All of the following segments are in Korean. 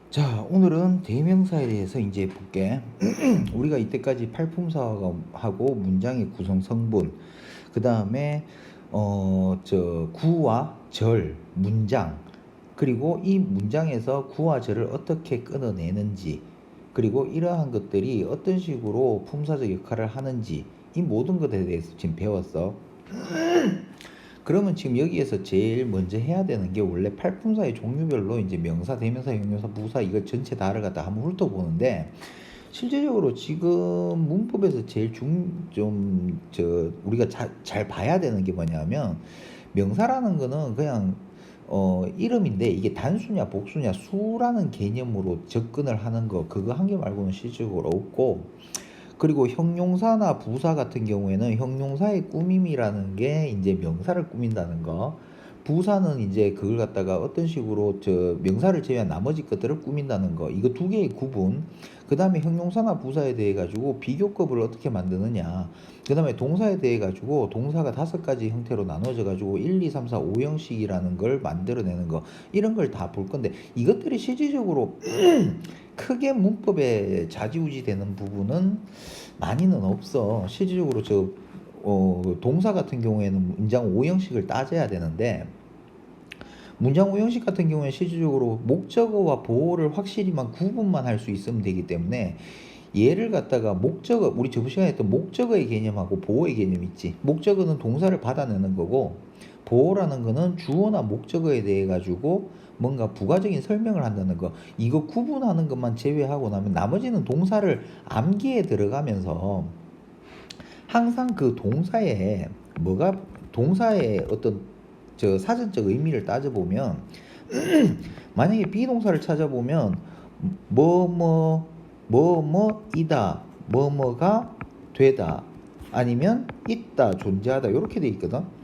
자, 오늘은 대명사에 대해서 이제 볼게. 우리가 이때까지 팔품사하고 문장의 구성 성분, 그 다음에 구와 절, 문장, 그리고 이 문장에서 구와 절을 어떻게 끊어내는지, 그리고 이러한 것들이 어떤 식으로 품사적 역할을 하는지, 이 모든 것에 대해서 지금 배웠어. 그러면 지금 여기에서 제일 먼저 해야 되는 게 원래 팔품사의 종류별로 이제 명사, 대명사, 형용사, 부사 이걸 전체 다를 갖다 한번 훑어보는데 실제적으로 지금 문법에서 제일 우리가 잘 봐야 되는 게 뭐냐면 명사라는 거는 그냥 이름인데 이게 단수냐 복수냐 수라는 개념으로 접근을 하는 거 그거 한 개 말고는 실질적으로 없고, 그리고 형용사나 부사 같은 경우에는 형용사의 꾸밈이라는 게 이제 명사를 꾸민다는 거, 부사는 이제 그걸 갖다가 어떤 식으로 명사를 제외한 나머지 것들을 꾸민다는 거, 이거 두 개의 구분. 그 다음에 형용사나 부사에 대해 가지고 비교급을 어떻게 만드느냐, 그 다음에 동사에 대해 가지고 동사가 5가지 형태로 나눠져 가지고 1, 2, 3, 4, 5형식이라는 걸 만들어내는 거, 이런 걸 다 볼 건데 이것들이 실질적으로 크게 문법에 좌지우지 되는 부분은 많이는 없어. 실질적으로 동사 같은 경우에는 문장 5형식을 따져야 되는데, 문장 5형식 같은 경우에 실질적으로 목적어와 보어를 확실히만 구분만 할 수 있으면 되기 때문에, 얘를 갖다가 목적어, 우리 저번 시간에 했던 목적어의 개념하고 보어의 개념 있지. 목적어는 동사를 받아내는 거고, 보어라는 거는 주어나 목적어에 대해 가지고 뭔가 부가적인 설명을 한다는 거, 이거 구분하는 것만 제외하고 나면 나머지는 동사를 암기에 들어가면서 항상 그 동사의 어떤 사전적 의미를 따져보면 만약에 비동사를 찾아보면 뭐뭐이다, 뭐뭐가 되다, 아니면 있다, 존재하다, 이렇게 돼 있거든.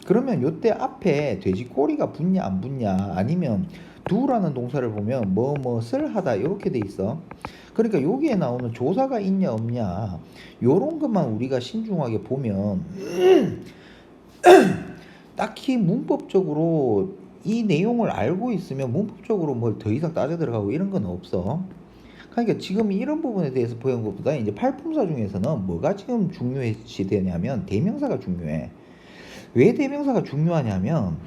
그러면 요때 앞에 돼지 꼬리가 붙냐 안 붙냐, 아니면 do라는 동사를 보면 뭐뭐을 하다 이렇게 돼 있어. 그러니까 여기에 나오는 조사가 있냐 없냐, 요런 것만 우리가 신중하게 보면 딱히 문법적으로 이 내용을 알고 있으면 문법적으로 뭘 더 이상 따져 들어가고 이런 건 없어. 그러니까 지금 이런 부분에 대해서 보는 것보다 이제 팔품사 중에서는 뭐가 지금 중요시 되냐면 대명사가 중요해. 왜 대명사가 중요하냐면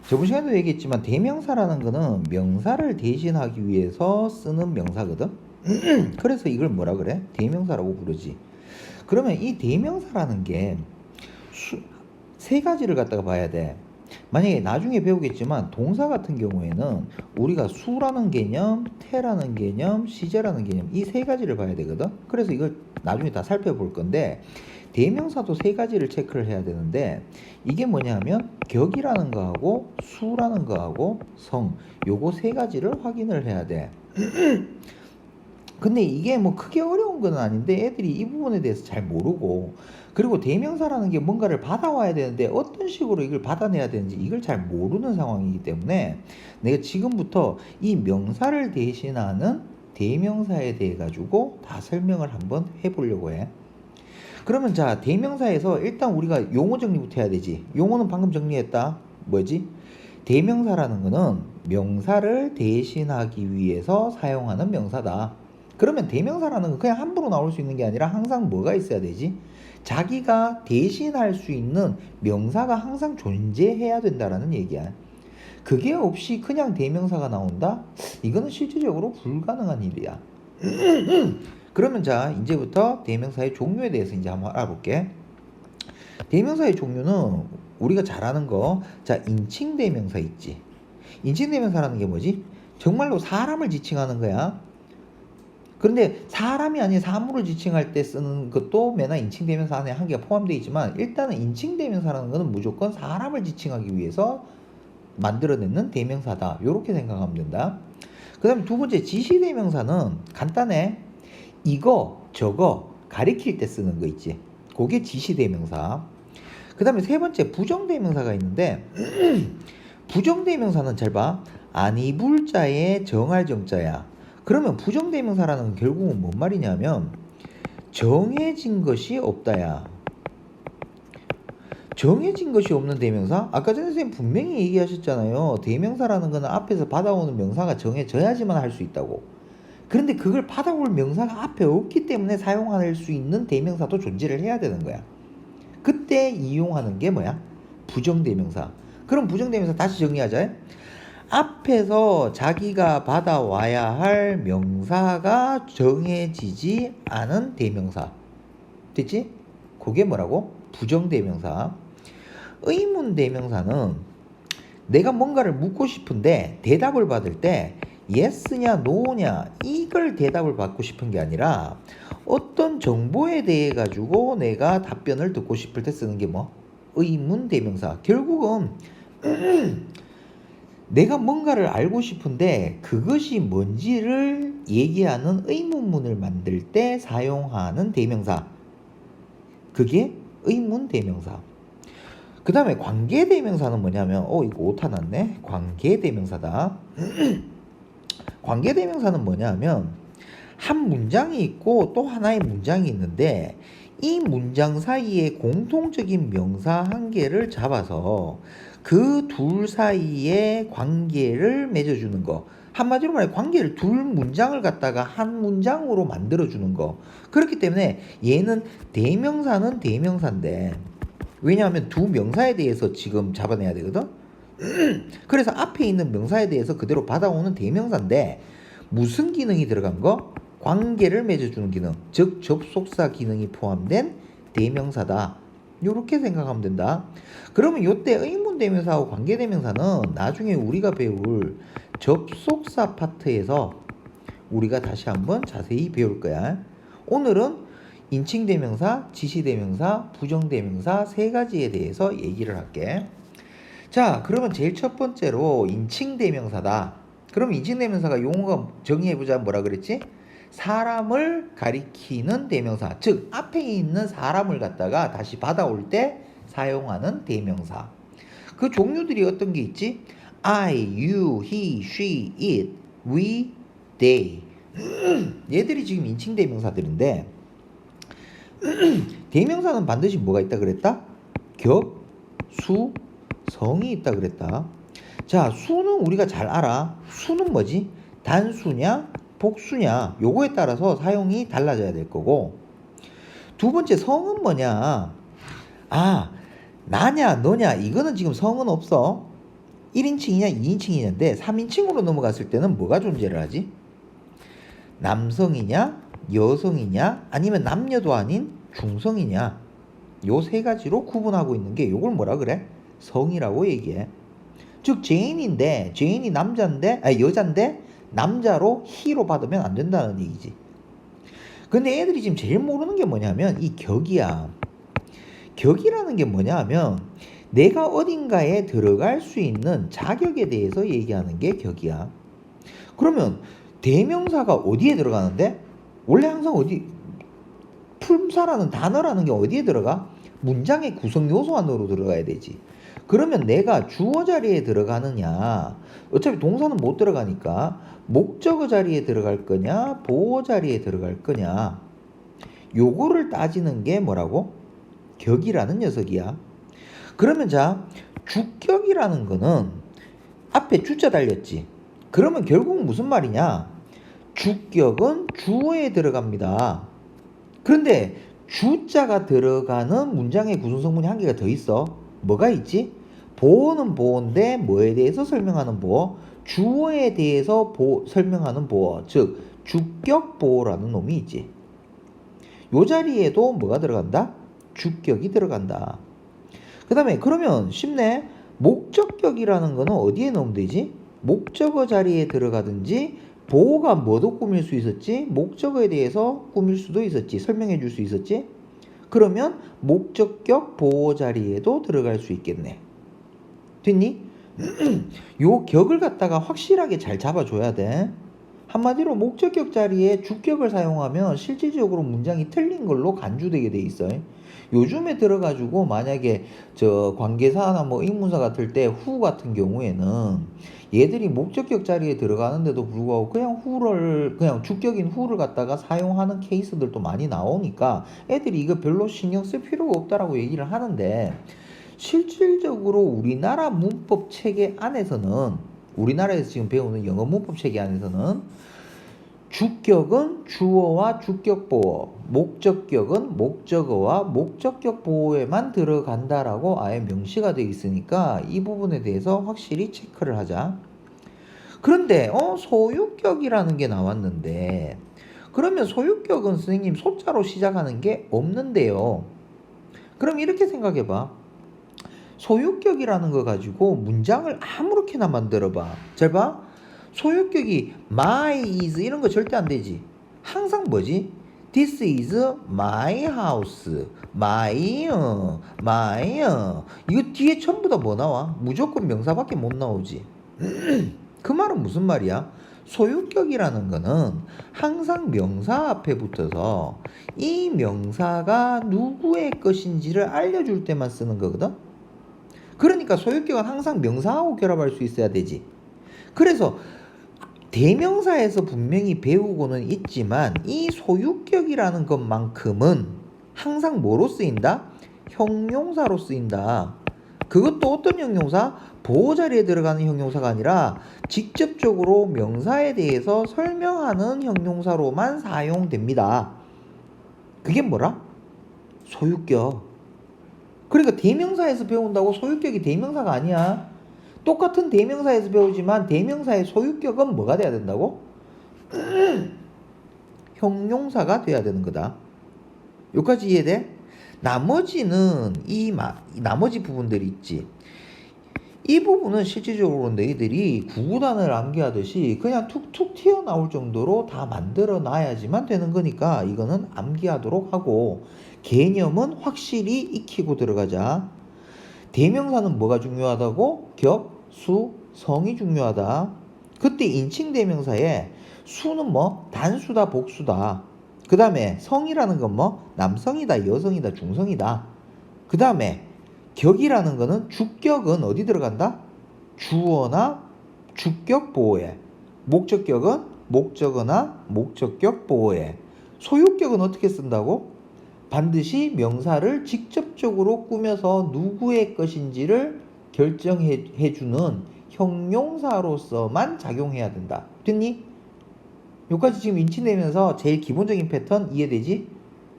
저번 시간에도 얘기했지만 대명사라는 거는 명사를 대신하기 위해서 쓰는 명사거든. 그래서 이걸 뭐라 그래? 대명사라고 부르지. 그러면 이 대명사라는 게 세 가지를 갖다가 봐야 돼. 만약에 나중에 배우겠지만 동사 같은 경우에는 우리가 수라는 개념, 태라는 개념, 시제라는 개념, 이 세 가지를 봐야 되거든. 그래서 이걸 나중에 다 살펴볼 건데, 대명사도 세 가지를 체크를 해야 되는데, 이게 뭐냐면 격이라는 거하고 수라는 거하고 성, 요거 세 가지를 확인을 해야 돼. 근데 이게 뭐 크게 어려운 건 아닌데 애들이 이 부분에 대해서 잘 모르고, 그리고 대명사라는 게 뭔가를 받아와야 되는데 어떤 식으로 이걸 받아내야 되는지 이걸 잘 모르는 상황이기 때문에 내가 지금부터 이 명사를 대신하는 대명사에 대해 가지고 다 설명을 한번 해보려고 해. 그러면 자, 대명사에서 일단 우리가 용어 정리부터 해야 되지. 용어는 방금 정리했다. 뭐지? 대명사라는 거는 명사를 대신하기 위해서 사용하는 명사다. 그러면 대명사라는 건 그냥 함부로 나올 수 있는 게 아니라 항상 뭐가 있어야 되지? 자기가 대신할 수 있는 명사가 항상 존재해야 된다라는 얘기야. 그게 없이 그냥 대명사가 나온다? 이거는 실질적으로 불가능한 일이야. 그러면 자, 이제부터 대명사의 종류에 대해서 이제 한번 알아볼게. 대명사의 종류는 우리가 잘 아는 거, 자, 인칭 대명사 있지. 인칭 대명사라는 게 뭐지? 정말로 사람을 지칭하는 거야. 그런데 사람이 아닌 사물을 지칭할 때 쓰는 것도 매나 인칭 대명사 안에 한 개가 포함되어 있지만, 일단은 인칭 대명사라는 것은 무조건 사람을 지칭하기 위해서 만들어내는 대명사다, 이렇게 생각하면 된다. 그 다음에 두 번째 지시 대명사는 간단해. 이거 저거 가리킬 때 쓰는 거 있지, 그게 지시 대명사. 그 다음에 세 번째 부정 대명사가 있는데 부정 대명사는 잘 봐. 아니불 자에 정할 정자야. 그러면 부정 대명사라는 건 결국은 뭔 말이냐면 정해진 것이 없다야. 정해진 것이 없는 대명사? 아까 전에 선생님 분명히 얘기하셨잖아요. 대명사라는 거는 앞에서 받아오는 명사가 정해져야지만 할 수 있다고. 그런데 그걸 받아올 명사가 앞에 없기 때문에 사용할 수 있는 대명사도 존재를 해야 되는 거야. 그때 이용하는 게 뭐야? 부정대명사. 그럼 부정대명사 다시 정리하자. 앞에서 자기가 받아와야 할 명사가 정해지지 않은 대명사. 됐지? 그게 뭐라고? 부정대명사. 의문대명사는 내가 뭔가를 묻고 싶은데 대답을 받을 때 yes냐 no냐 이걸 대답을 받고 싶은 게 아니라 어떤 정보에 대해 가지고 내가 답변을 듣고 싶을 때 쓰는 게 뭐? 의문대명사. 결국은 내가 뭔가를 알고 싶은데 그것이 뭔지를 얘기하는 의문문을 만들 때 사용하는 대명사. 그게 의문대명사. 그 다음에 관계대명사는 뭐냐면 이거 오타 났네. 관계대명사다. 관계대명사는 뭐냐면 한 문장이 있고 또 하나의 문장이 있는데 이 문장 사이에 공통적인 명사 한 개를 잡아서 그 둘 사이에 관계를 맺어주는 거. 한마디로 말해 관계를 둘 문장을 갖다가 한 문장으로 만들어주는 거. 그렇기 때문에 얘는 대명사는 대명사인데 왜냐하면 두 명사에 대해서 지금 잡아내야 되거든. 그래서 앞에 있는 명사에 대해서 그대로 받아오는 대명사인데 무슨 기능이 들어간 거? 관계를 맺어주는 기능, 즉 접속사 기능이 포함된 대명사다. 이렇게 생각하면 된다. 그러면 이때 의문대명사하고 관계대명사는 나중에 우리가 배울 접속사 파트에서 우리가 다시 한번 자세히 배울 거야. 오늘은 인칭대명사, 지시대명사, 부정대명사 세 가지에 대해서 얘기를 할게. 자, 그러면 제일 첫 번째로 인칭대명사다. 그럼 인칭대명사가 용어가 정의해보자. 뭐라 그랬지? 사람을 가리키는 대명사. 즉 앞에 있는 사람을 갖다가 다시 받아올 때 사용하는 대명사. 그 종류들이 어떤 게 있지? I, you, he, she, it, we, they. 얘들이 지금 인칭대명사들인데 대명사는 반드시 뭐가 있다 그랬다? 격, 수, 성이 있다 그랬다. 자, 수는 우리가 잘 알아. 수는 뭐지? 단수냐 복수냐 요거에 따라서 사용이 달라져야 될 거고, 두 번째 성은 뭐냐? 나냐 너냐 이거는 지금 성은 없어. 1인칭이냐 2인칭이냐인데 3인칭으로 넘어갔을 때는 뭐가 존재를 하지? 남성이냐 여성이냐 아니면 남녀도 아닌 중성이냐, 요 세 가지로 구분하고 있는 게 요걸 뭐라 그래? 성이라고 얘기해. 즉 제인이 남자인데 여자인데 남자로 he로 받으면 안 된다는 얘기지. 근데 애들이 지금 제일 모르는 게 뭐냐면 이 격이야. 격이라는 게 뭐냐 하면 내가 어딘가에 들어갈 수 있는 자격에 대해서 얘기하는 게 격이야. 그러면 대명사가 어디에 들어가는데? 원래 항상 품사라는 단어라는 게 어디에 들어가? 문장의 구성 요소 안으로 들어가야 되지. 그러면 내가 주어 자리에 들어가느냐, 어차피 동사는 못 들어가니까 목적어 자리에 들어갈 거냐 보어 자리에 들어갈 거냐, 요거를 따지는 게 뭐라고? 격이라는 녀석이야. 그러면 자, 주격이라는 거는 앞에 주자 달렸지. 그러면 결국 무슨 말이냐? 주격은 주어에 들어갑니다. 그런데 주자가 들어가는 문장의 구성성분이 한 개가 더 있어. 뭐가 있지? 보어는 보어인데 뭐에 대해서 설명하는 보어? 주어에 대해서 설명하는 보어. 즉 주격 보어라는 놈이 있지. 요 자리에도 뭐가 들어간다? 주격이 들어간다. 그 다음에 그러면 쉽네. 목적격이라는 거는 어디에 넣으면 되지? 목적어 자리에 들어가든지, 보어가 뭐도 꾸밀 수 있었지? 목적어에 대해서 꾸밀 수도 있었지. 설명해 줄 수 있었지? 그러면 목적격 보어 자리에도 들어갈 수 있겠네. 됐니? 요 격을 갖다가 확실하게 잘 잡아줘야 돼. 한마디로 목적격 자리에 주격을 사용하면 실질적으로 문장이 틀린 걸로 간주되게 돼 있어요. 요즘에 들어가지고 만약에 저 관계사나 뭐 의문사 같을 때 후 같은 경우에는 얘들이 목적격 자리에 들어가는데도 불구하고 그냥 주격인 후를 갖다가 사용하는 케이스들도 많이 나오니까 애들이 이거 별로 신경 쓸 필요가 없다라고 얘기를 하는데, 실질적으로 우리나라 문법 체계 안에서는, 우리나라에서 지금 배우는 영어 문법 체계 안에서는 주격은 주어와 주격 보호, 목적격은 목적어와 목적격 보호에만 들어간다라고 아예 명시가 되어 있으니까 이 부분에 대해서 확실히 체크를 하자. 그런데 소유격이라는 게 나왔는데, 그러면 소유격은 선생님 소자로 시작하는 게 없는데요. 그럼 이렇게 생각해봐. 소유격이라는 거 가지고 문장을 아무렇게나 만들어봐. 잘 봐. 소유격이 my is 이런 거 절대 안 되지. 항상 뭐지? This is my house. my. 이거 뒤에 전부 다 뭐 나와? 무조건 명사밖에 못 나오지. 그 말은 무슨 말이야? 소유격이라는 거는 항상 명사 앞에 붙어서 이 명사가 누구의 것인지를 알려줄 때만 쓰는 거거든. 그러니까 소유격은 항상 명사하고 결합할 수 있어야 되지. 그래서 대명사에서 분명히 배우고는 있지만 이 소유격이라는 것만큼은 항상 뭐로 쓰인다? 형용사로 쓰인다. 그것도 어떤 형용사? 보호 자리에 들어가는 형용사가 아니라 직접적으로 명사에 대해서 설명하는 형용사로만 사용됩니다. 그게 뭐라? 소유격. 그러니까 대명사에서 배운다고 소유격이 대명사가 아니야. 똑같은 대명사에서 배우지만 대명사의 소유격은 뭐가 돼야 된다고? 형용사가 돼야 되는 거다. 여기까지 이해돼? 나머지는 나머지 부분들이 있지. 이 부분은 실질적으로 너희들이 구구단을 암기하듯이 그냥 툭툭 튀어나올 정도로 다 만들어 놔야지만 되는 거니까 이거는 암기하도록 하고, 개념은 확실히 익히고 들어가자. 대명사는 뭐가 중요하다고? 격, 수, 성이 중요하다. 그때 인칭 대명사에 수는 뭐? 단수다, 복수다. 그 다음에 성이라는 건 뭐? 남성이다, 여성이다, 중성이다. 그 다음에 격이라는 거는 주격은 어디 들어간다? 주어나 주격 보호해. 목적격은 목적어나 목적격 보호해. 소유격은 어떻게 쓴다고? 반드시 명사를 직접적으로 꾸며서 누구의 것인지를 결정해주는 형용사로서만 작용해야 된다. 됐니? 여기까지 지금 인치내면서 제일 기본적인 패턴 이해되지?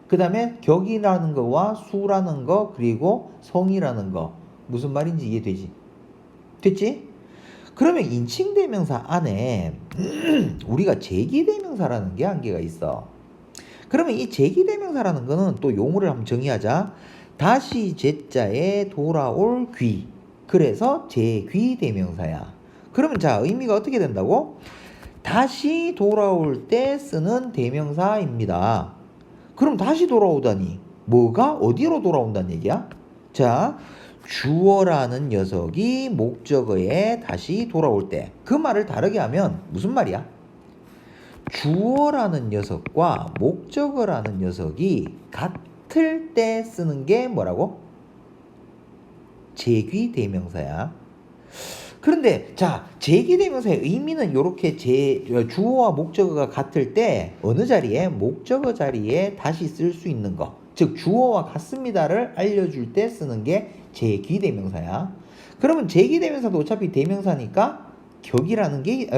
그 다음에 격이라는 거와 수라는 거 그리고 성이라는 거 무슨 말인지 이해되지? 됐지? 그러면 인칭대명사 안에 우리가 제기대명사라는 게 한 개가 있어. 그러면 이 제기대명사라는 거는 또 용어를 한번 정의하자. 다시 제자에 돌아올 귀. 그래서 제귀대명사야. 그러면 자, 의미가 어떻게 된다고? 다시 돌아올 때 쓰는 대명사입니다. 그럼 다시 돌아오다니 뭐가 어디로 돌아온다는 얘기야? 자, 주어라는 녀석이 목적어에 다시 돌아올 때 그 말을 다르게 하면 무슨 말이야? 주어라는 녀석과 목적어라는 녀석이 같을 때 쓰는 게 뭐라고? 제귀대명사야. 그런데 자, 제기대명사의 의미는 이렇게 주어와 목적어가 같을 때 어느 자리에? 목적어 자리에 다시 쓸 수 있는 거. 즉 주어와 같습니다를 알려줄 때 쓰는 게 제기대명사야. 그러면 제기대명사도 어차피 대명사니까 격이라는 게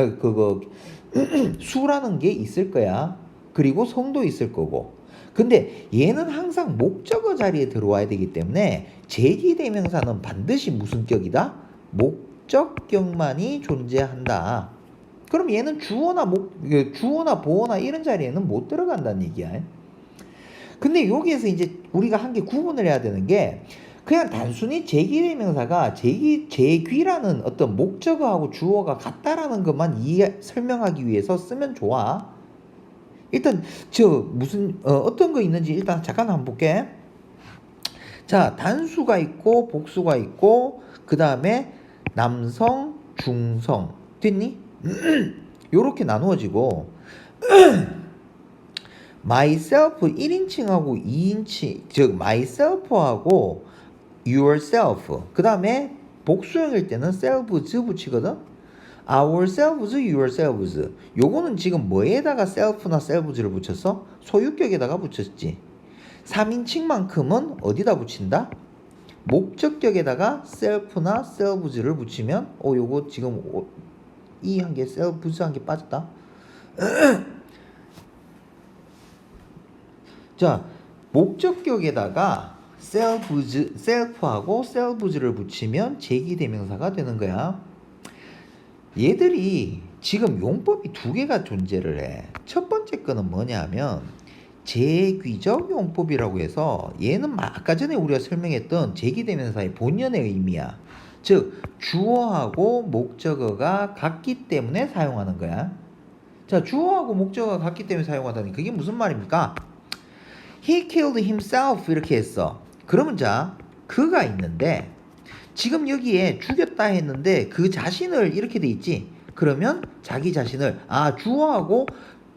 수라는 게 있을 거야. 그리고 성도 있을 거고. 근데 얘는 항상 목적어 자리에 들어와야 되기 때문에 제기대명사는 반드시 무슨 격이다? 목적격만이 존재한다. 그럼 얘는 주어나 보어나 이런 자리에는 못 들어간다는 얘기야. 근데 여기에서 이제 우리가 한 개 구분을 해야 되는 게, 그냥 단순히 제기대명사가 제귀라는 어떤 목적어하고 주어가 같다라는 것만 설명하기 위해서 쓰면 좋아. 일단 어떤 거 있는지 일단 잠깐 한번 볼게. 자, 단수가 있고 복수가 있고 그 다음에 남성, 중성. 됐니? 요렇게 나누어지고 myself 1인칭하고 2인칭, 즉 myself하고 yourself. 그 다음에 복수형일 때는 selves 붙이거든. ourselves, yourselves. 요거는 지금 뭐에다가 self나 selves를 붙였어? 소유격에다가 붙였지. 3인칭만큼은 어디다 붙인다? 목적격에다가 self나 selves를 붙이면 요거 지금 이 한 개 selves 한 개 빠졌다. 자, 목적격에다가 self하고 selves를 붙이면 제기대명사가 되는 거야. 얘들이 지금 용법이 두 개가 존재를 해. 첫 번째 거는 뭐냐면 제귀적 용법이라고 해서 얘는 아까 전에 우리가 설명했던 제기대명사의 본연의 의미야. 즉 주어하고 목적어가 같기 때문에 사용하는 거야. 자, 주어하고 목적어가 같기 때문에 사용하다니 그게 무슨 말입니까? He killed himself 이렇게 했어. 그러면 자, 그가 있는데 지금 여기에 죽였다 했는데 그 자신을 이렇게 돼 있지. 그러면 자기 자신을 주어하고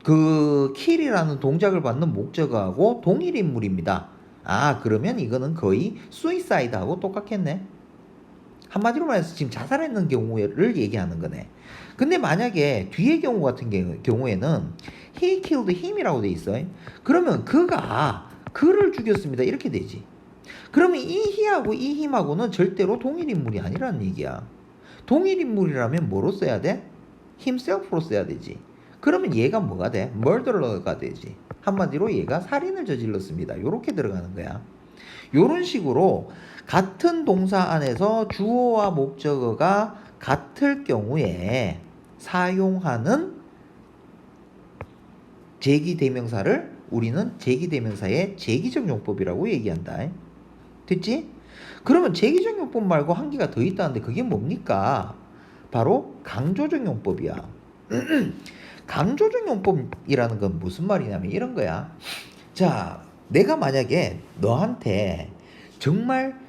그 kill이라는 동작을 받는 목적어하고 동일 인물입니다. 그러면 이거는 거의 suicide하고 똑같겠네. 한마디로 말해서 지금 자살했는 경우를 얘기하는 거네. 근데 만약에 뒤의 경우 같은 경우에는 he killed him이라고 돼 있어. 그러면 그가 그를 죽였습니다. 이렇게 되지. 그러면 이 he하고 이 him하고는 절대로 동일 인물이 아니라는 얘기야. 동일 인물이라면 뭐로 써야 돼? himself로 써야 되지. 그러면 얘가 뭐가 돼? murderer가 되지. 한마디로 얘가 살인을 저질렀습니다. 이렇게 들어가는 거야. 이런 식으로 같은 동사 안에서 주어와 목적어가 같을 경우에 사용하는 제기대명사를 우리는 제기대명사의 제기적 용법이라고 얘기한다. 됐지? 그러면 제기적 용법 말고 한 개가 더 있다는데 그게 뭡니까? 바로 강조적 용법이야. 강조적 용법이라는 건 무슨 말이냐면 이런 거야. 자, 내가 만약에 너한테 정말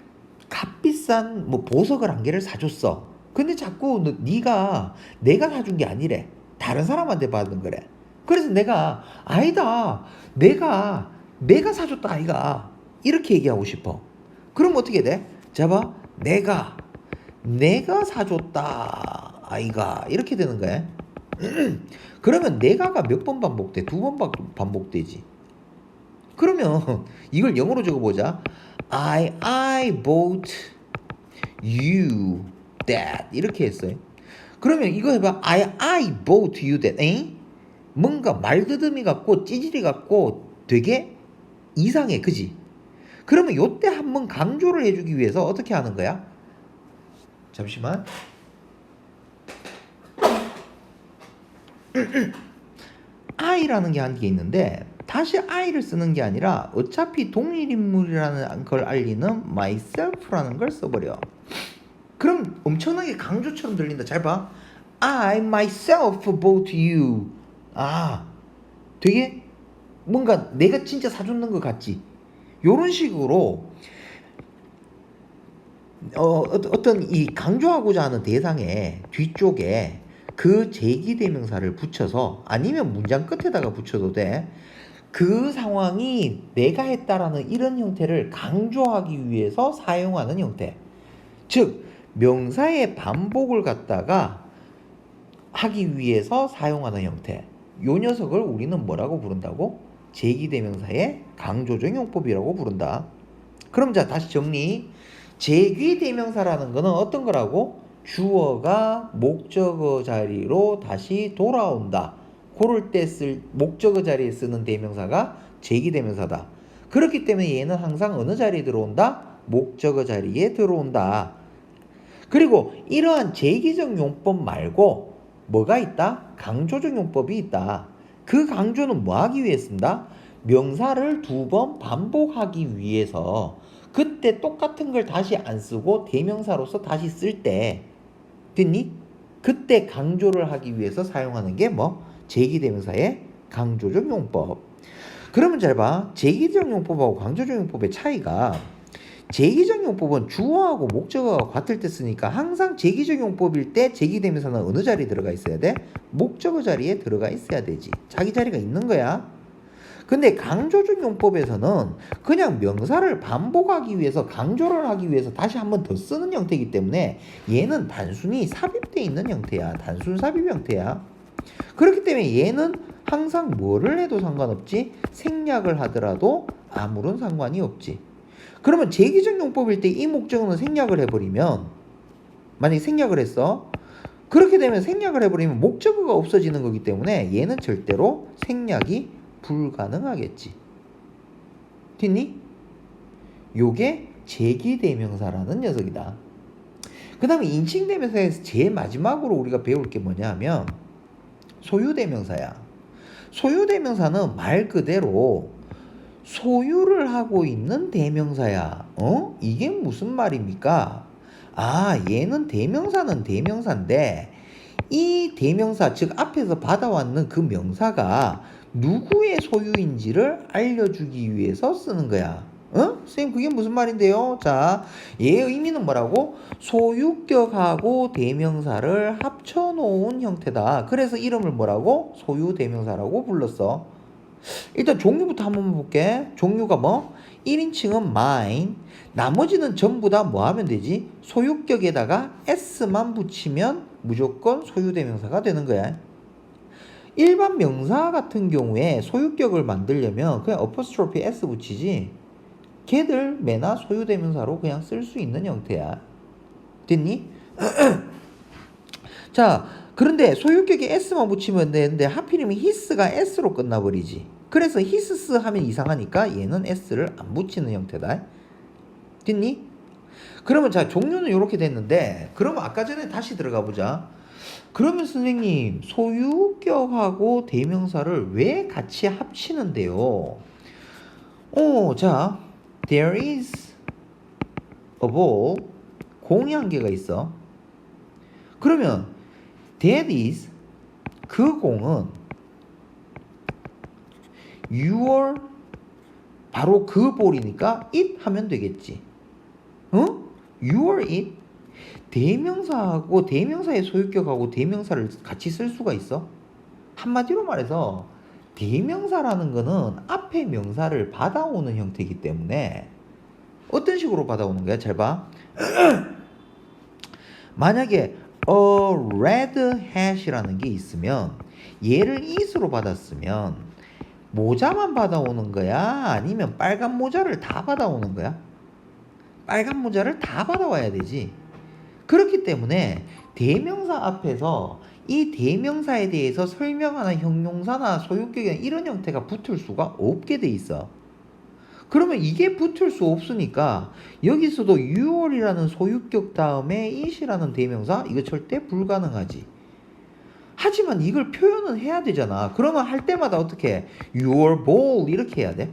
값비싼 보석을 한 개를 사줬어. 근데 자꾸 네가 내가 사준 게 아니래. 다른 사람한테 받은 거래. 그래서 내가 아니다. 내가 사줬다 아이가. 이렇게 얘기하고 싶어. 그럼 어떻게 돼? 자 봐. 내가 사줬다 아이가. 이렇게 되는 거야. 그러면 내가가 몇 번 반복돼? 두 번 반복되지. 그러면 이걸 영어로 적어보자. I bought you that 이렇게 했어요. 그러면 이거 해봐. I bought you that. 에잉? 뭔가 말더듬이 같고 찌질이 같고 되게 이상해. 그지? 그러면 요때 한번 강조를 해주기 위해서 어떻게 하는 거야? 잠시만. I라는 게 한 개 있는데 다시 I를 쓰는 게 아니라 어차피 동일인물이라는 걸 알리는 myself라는 걸 써버려. 그럼 엄청나게 강조처럼 들린다. 잘 봐. I myself bought you. 되게 뭔가 내가 진짜 사줬는 것 같지. 요런 식으로 어떤 이 강조하고자 하는 대상의 뒤쪽에 그 제기대명사를 붙여서 아니면 문장 끝에다가 붙여도 돼. 그 상황이 내가 했다라는 이런 형태를 강조하기 위해서 사용하는 형태. 즉 명사의 반복을 갖다가 하기 위해서 사용하는 형태. 요 녀석을 우리는 뭐라고 부른다고? 제기대명사의 강조적 용법이라고 부른다. 그럼 자 다시 정리. 제기대명사라는 거는 어떤 거라고? 주어가 목적어 자리로 다시 돌아온다. 그럴 때 쓸 목적어 자리에 쓰는 대명사가 제기대명사다. 그렇기 때문에 얘는 항상 어느 자리에 들어온다? 목적어 자리에 들어온다. 그리고 이러한 제기적 용법 말고 뭐가 있다? 강조적 용법이 있다. 그 강조는 뭐 하기 위해 쓴다? 명사를 두 번 반복하기 위해서 그때 똑같은 걸 다시 안 쓰고 대명사로서 다시 쓸 때 됐니? 그때 강조를 하기 위해서 사용하는 게 제기대명사의 강조적 용법. 그러면 잘 봐. 제기적 용법하고 강조적 용법의 차이가 제기적 용법은 주어하고 목적어가 같을 때 쓰니까 항상 제기적 용법일 때 제기대명사는 어느 자리에 들어가 있어야 돼? 목적어 자리에 들어가 있어야 되지. 자기 자리가 있는 거야. 근데 강조적 용법에서는 그냥 명사를 반복하기 위해서 강조를 하기 위해서 다시 한 번 더 쓰는 형태이기 때문에 얘는 단순히 삽입되어 있는 형태야. 단순 삽입 형태야. 그렇기 때문에 얘는 항상 뭐를 해도 상관없지 생략을 하더라도 아무런 상관이 없지. 그러면 제기적 용법일 때 이 목적어는 생략을 해버리면, 만약에 생략을 했어. 그렇게 되면 생략을 해버리면 목적어가 없어지는 거기 때문에 얘는 절대로 생략이 불가능하겠지. 됐니? 요게 제기대명사라는 녀석이다. 그 다음에 인칭대명사에서 제일 마지막으로 우리가 배울 게 뭐냐 하면 소유대명사야. 소유대명사는 말 그대로 소유를 하고 있는 대명사야. 이게 무슨 말입니까? 얘는 대명사는 대명사인데 이 대명사, 즉 앞에서 받아왔는 그 명사가 누구의 소유인지를 알려주기 위해서 쓰는 거야. 선생님 그게 무슨 말인데요? 자, 얘의 의미는 뭐라고? 소유격하고 대명사를 합쳐놓은 형태다. 그래서 이름을 뭐라고? 소유대명사라고 불렀어. 일단 종류부터 한번 볼게. 종류가 뭐? 1인칭은 mine. 나머지는 전부 다 뭐 하면 되지? 소유격에다가 s만 붙이면 무조건 소유대명사가 되는 거야. 일반 명사 같은 경우에 소유격을 만들려면 그냥 apostrophe s 붙이지 걔들 매나 소유대명사로 그냥 쓸 수 있는 형태야. 됐니? 자, 그런데 소유격에 s만 붙이면 되는데 하필이면 his가 s로 끝나버리지. 그래서 his스 하면 이상하니까 얘는 s를 안 붙이는 형태다. 됐니? 그러면 자, 종류는 이렇게 됐는데 그러면 아까 전에 다시 들어가 보자. 그러면 선생님 소유격하고 대명사를 왜 같이 합치는데요? 자, there is a ball. 공이 한 개가 있어. 그러면 that is, 그 공은 your, 바로 그 볼이니까 it 하면 되겠지. your it. 대명사하고 대명사의 소유격하고 대명사를 같이 쓸 수가 있어? 한마디로 말해서 대명사라는 거는 앞에 명사를 받아오는 형태이기 때문에 어떤 식으로 받아오는 거야? 잘 봐. 만약에 a red hat이라는 게 있으면 얘를 it으로 받았으면 모자만 받아오는 거야? 아니면 빨간 모자를 다 받아오는 거야? 빨간 모자를 다 받아와야 되지. 그렇기 때문에 대명사 앞에서 이 대명사에 대해서 설명하는 형용사나 소유격이나 이런 형태가 붙을 수가 없게 돼 있어. 그러면 이게 붙을 수 없으니까 여기서도 your이라는 소유격 다음에 it이라는 대명사 이거 절대 불가능하지. 하지만 이걸 표현은 해야 되잖아. 그러면 할 때마다 어떻게 your ball 이렇게 해야 돼?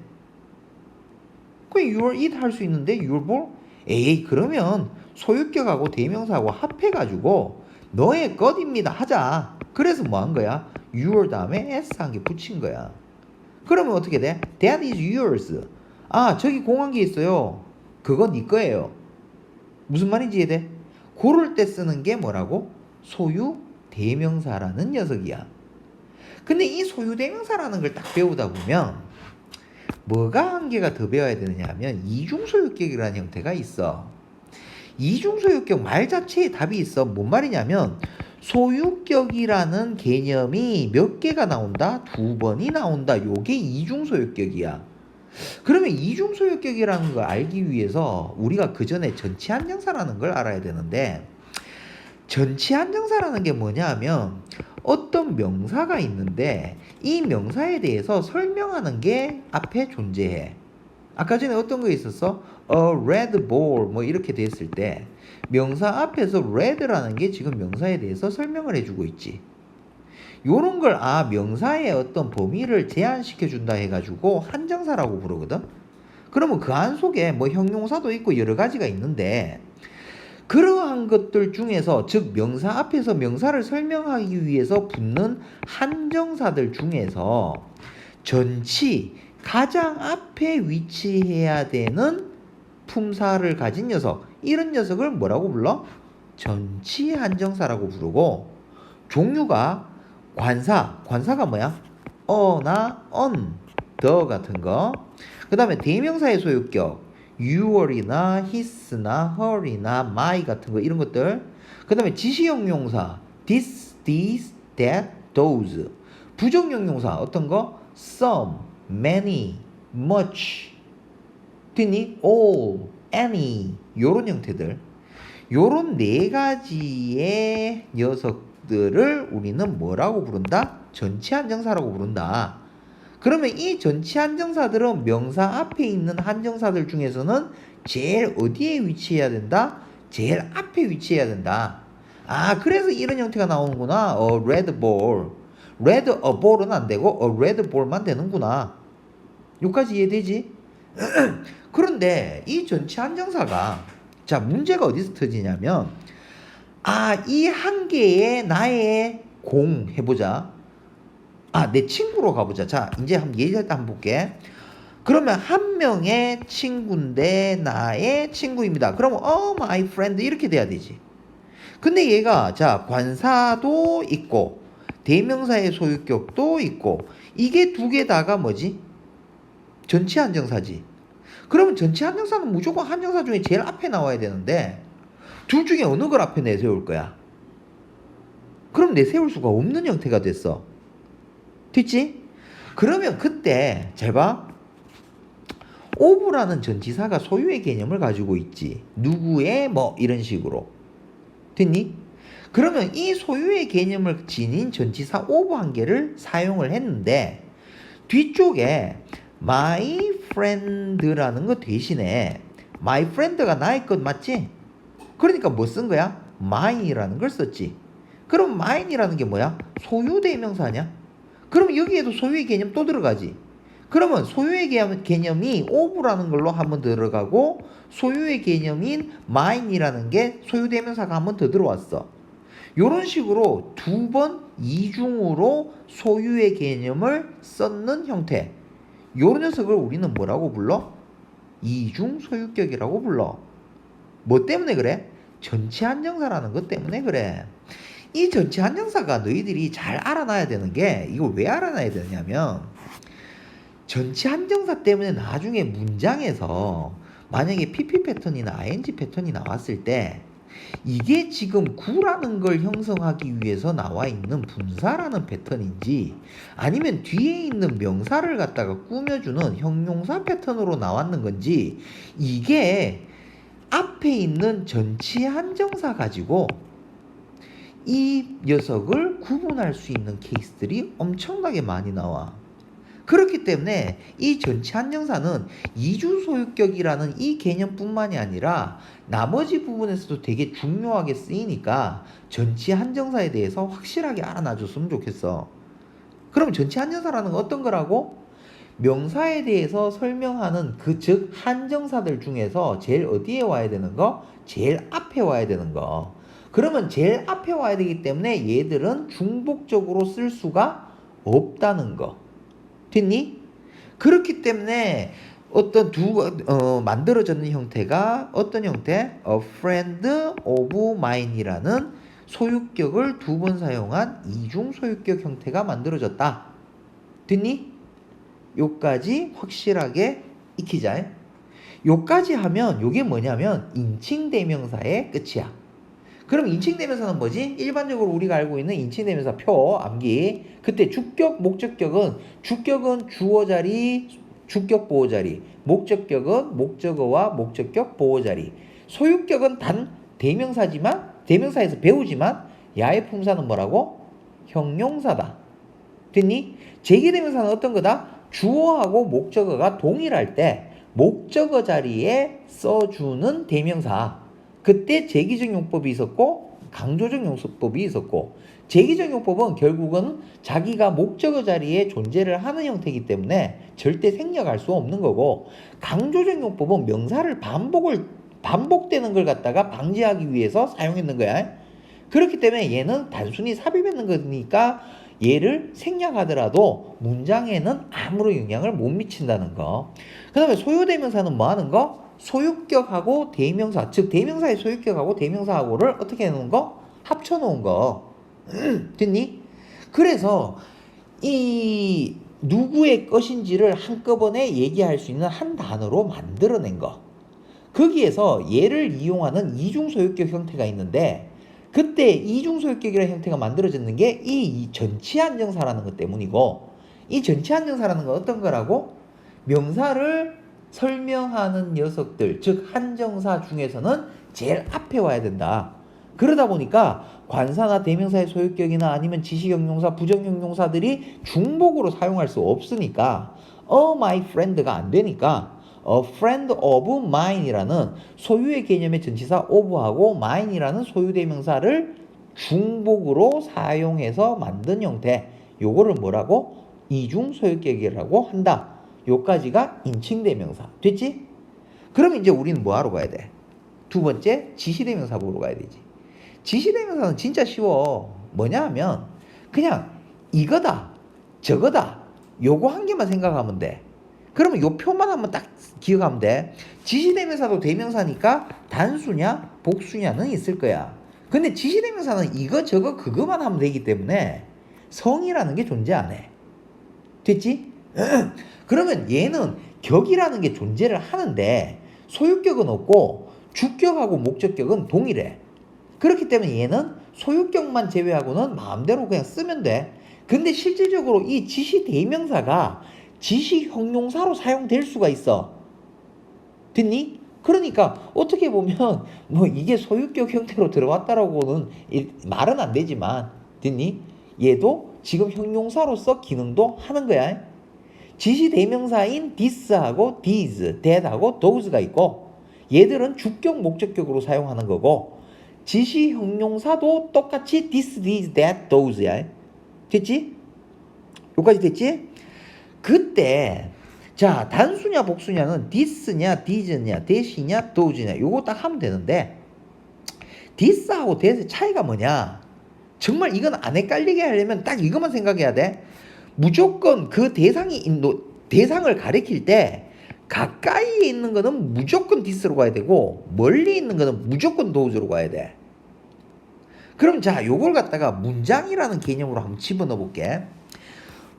그냥 your it 할 수 있는데 your ball? 에이, 그러면 소유격하고 대명사하고 합해가지고 너의 것입니다 하자. 그래서 뭐 한 거야? your 다음에 s 한 개 붙인 거야. 그러면 어떻게 돼? That is yours. 저기 공한 게 있어요. 그건 네 거예요. 무슨 말인지 이해돼? 고를 때 쓰는 게 뭐라고? 소유 대명사라는 녀석이야. 근데 이 소유 대명사라는 걸 딱 배우다 보면 뭐가 한 개가 더 배워야 되느냐 하면 이중소유격이라는 형태가 있어. 이중소유격 말 자체에 답이 있어. 뭔 말이냐면 소유격이라는 개념이 몇 개가 나온다? 2번이 나온다. 요게 이중소유격이야. 그러면 이중소유격이라는 걸 알기 위해서 우리가 그 전에 전치한정사라는 걸 알아야 되는데 전치한정사라는 게 뭐냐 하면 어떤 명사가 있는데 이 명사에 대해서 설명하는 게 앞에 존재해. 아까 전에 어떤 거 있었어? A red ball 뭐 이렇게 됐을 때 명사 앞에서 red라는 게 지금 명사에 대해서 설명을 해주고 있지. 요런 걸 명사의 어떤 범위를 제한시켜 준다 해가지고 한정사라고 부르거든. 그러면 그 안 속에 뭐 형용사도 있고 여러 가지가 있는데 그러한 것들 중에서 즉 명사 앞에서 명사를 설명하기 위해서 붙는 한정사들 중에서 전치 가장 앞에 위치해야 되는 품사를 가진 녀석, 이런 녀석을 뭐라고 불러? 전치 한정사라고 부르고 종류가 관사가 뭐야? 어나 on, the 같은 거. 그 다음에 대명사의 소유격 your이나 his나 her이나 my 같은 거 이런 것들. 그 다음에 지시형용사 this, these, that, those. 부정형용사 어떤 거? some, many, much. 됐니? all, any 요런 형태들, 요런 네 가지의 녀석들을 우리는 뭐라고 부른다? 전치 한정사라고 부른다. 그러면 이 전치 한정사들은 명사 앞에 있는 한정사들 중에서는 제일 어디에 위치해야 된다? 제일 앞에 위치해야 된다. 아, 그래서 이런 형태가 나오는구나. red ball. red a ball은 안 되고 red ball만 되는구나. 여기까지 이해되지? 그런데 이 전치 한정사가, 자, 문제가 어디서 터지냐면, 이 한 개의 나의 공 해보자. 내 친구로 가보자. 자, 이제 한번 예를 한번 볼게. 그러면 한 명의 친구인데 나의 친구입니다. 그러면 my friend 이렇게 돼야 되지. 근데 얘가 자, 관사도 있고 대명사의 소유격도 있고 이게 두 개 다가 뭐지? 전치 한정사지. 그러면 전치 한정사는 무조건 한정사 중에 제일 앞에 나와야 되는데 둘 중에 어느 걸 앞에 내세울 거야? 그럼 내세울 수가 없는 형태가 됐어. 됐지? 그러면 그때 잘 봐. of라는 전치사가 소유의 개념을 가지고 있지. 누구의 뭐 이런 식으로. 됐니? 그러면 이 소유의 개념을 지닌 전치사 of 한 개를 사용을 했는데 뒤쪽에 my friend라는 거 대신에 my friend가 나의 것 맞지? 그러니까 뭐 쓴 거야? mine이라는 걸 썼지. 그럼 mine이라는 게 뭐야? 소유 대명사냐? 그럼 여기에도 소유의 개념 또 들어가지. 그러면 소유의 개념이 of라는 걸로 한번 들어가고 소유의 개념인 mine이라는 게 소유 대명사가 한번 더 들어왔어. 이런 식으로 두 번 이중으로 소유의 개념을 썼는 형태. 요 녀석을 우리는 뭐라고 불러? 이중 소유격이라고 불러. 뭐 때문에 그래? 전치 한정사라는 것 때문에 그래. 이 전치 한정사가 너희들이 잘 알아놔야 되는 게, 이걸 왜 알아놔야 되냐면 전치 한정사 때문에 나중에 문장에서 만약에 PP 패턴이나 ING 패턴이 나왔을 때 이게 지금 구라는 걸 형성하기 위해서 나와 있는 분사라는 패턴인지 아니면 뒤에 있는 명사를 갖다가 꾸며주는 형용사 패턴으로 나왔는 건지 이게 앞에 있는 전치 한정사 가지고 이 녀석을 구분할 수 있는 케이스들이 엄청나게 많이 나와. 그렇기 때문에 이 전치 한정사는 이주 소유격이라는 이 개념뿐만이 아니라 나머지 부분에서도 되게 중요하게 쓰이니까 전치 한정사에 대해서 확실하게 알아놔줬으면 좋겠어. 그럼 전치 한정사라는 건 어떤 거라고? 명사에 대해서 설명하는 즉 한정사들 중에서 제일 어디에 와야 되는 거? 제일 앞에 와야 되는 거. 그러면 제일 앞에 와야 되기 때문에 얘들은 중복적으로 쓸 수가 없다는 거. 됐니? 그렇기 때문에 어떤 만들어졌는 형태가 어떤 형태? A friend of mine이라는 소유격을 두 번 사용한 이중 소유격 형태가 만들어졌다. 됐니? 요까지 확실하게 익히자. 요까지 하면 요게 뭐냐면 인칭대명사의 끝이야. 그럼 인칭대명사는 뭐지? 일반적으로 우리가 알고 있는 인칭대명사 표 암기. 그때 주격, 목적격은 주격은 주어 자리, 주격 보호 자리. 목적격은 목적어와 목적격 보호 자리. 소유격은 단 대명사지만 대명사에서 배우지만 야의 품사는 뭐라고? 형용사다. 됐니? 제기대명사는 어떤 거다? 주어하고 목적어가 동일할 때 목적어 자리에 써주는 대명사. 그때 제기적 용법이 있었고 강조적 용법이 있었고 제기적 용법은 결국은 자기가 목적어 자리에 존재를 하는 형태이기 때문에 절대 생략할 수 없는 거고 강조적 용법은 명사를 반복되는 걸 갖다가 방지하기 위해서 사용했는 거야. 그렇기 때문에 얘는 단순히 삽입했는 거니까 얘를 생략하더라도 문장에는 아무런 영향을 못 미친다는 거. 그 다음에 소유대명사는 뭐 하는 거? 소유격하고 대명사, 즉 대명사의 소유격하고 대명사하고를 어떻게 해놓은 거? 합쳐놓은 거. 됐니? 그래서 이 누구의 것인지를 한꺼번에 얘기할 수 있는 한 단어로 만들어낸 거. 거기에서 얘를 이용하는 이중소유격 형태가 있는데 그때 이중소유격이라는 형태가 만들어졌는 게 이 전치한정사라는 것 때문이고 이 전치한정사라는 건 어떤 거라고? 명사를 설명하는 녀석들, 즉 한정사 중에서는 제일 앞에 와야 된다. 그러다 보니까 관사나 대명사의 소유격이나 아니면 지시형용사, 부정형용사들이 중복으로 사용할 수 없으니까 my friend가 안 되니까 a friend of mine이라는 소유의 개념의 전치사 of하고 mine이라는 소유 대명사를 중복으로 사용해서 만든 형태, 요거를 뭐라고? 이중 소유격이라고 한다. 요까지가 인칭대명사. 됐지? 그럼 이제 우리는 뭐 하러 가야 돼? 두 번째, 지시대명사 보러 가야 되지. 지시대명사는 진짜 쉬워. 뭐냐 하면 그냥 이거다, 저거다, 요거 한 개만 생각하면 돼. 그러면 요 표만 한번 딱 기억하면 돼. 지시대명사도 대명사니까 단수냐 복수냐는 있을 거야. 근데 지시대명사는 이거 저거 그거만 하면 되기 때문에 성이라는 게 존재 안 해. 됐지? 그러면 얘는 격이라는 게 존재를 하는데 소유격은 없고 주격하고 목적격은 동일해. 그렇기 때문에 얘는 소유격만 제외하고는 마음대로 그냥 쓰면 돼. 근데 실질적으로 이 지시대명사가 지시형용사로 사용될 수가 있어. 됐니? 그러니까 어떻게 보면 뭐 이게 소유격 형태로 들어왔다라고는 말은 안 되지만, 됐니? 얘도 지금 형용사로서 기능도 하는 거야. 지시대명사인 this하고 these, that하고 those가 있고 얘들은 주격 목적격으로 사용하는 거고 지시형용사도 똑같이 this, these, that, those야. 됐지? 여기까지 됐지? 그때 자 단수냐 복수냐는 this냐 these냐 that이냐 those냐 요거 딱 하면 되는데 this하고 that의 차이가 뭐냐? 정말 이건 안 헷갈리게 하려면 딱 이것만 생각해야 돼. 무조건 그 대상을 가리킬 때 가까이에 있는 거는 무조건 this로 가야 되고 멀리 있는 거는 무조건 those로 가야 돼. 그럼 자 요걸 갖다가 문장이라는 개념으로 한번 집어넣어 볼게.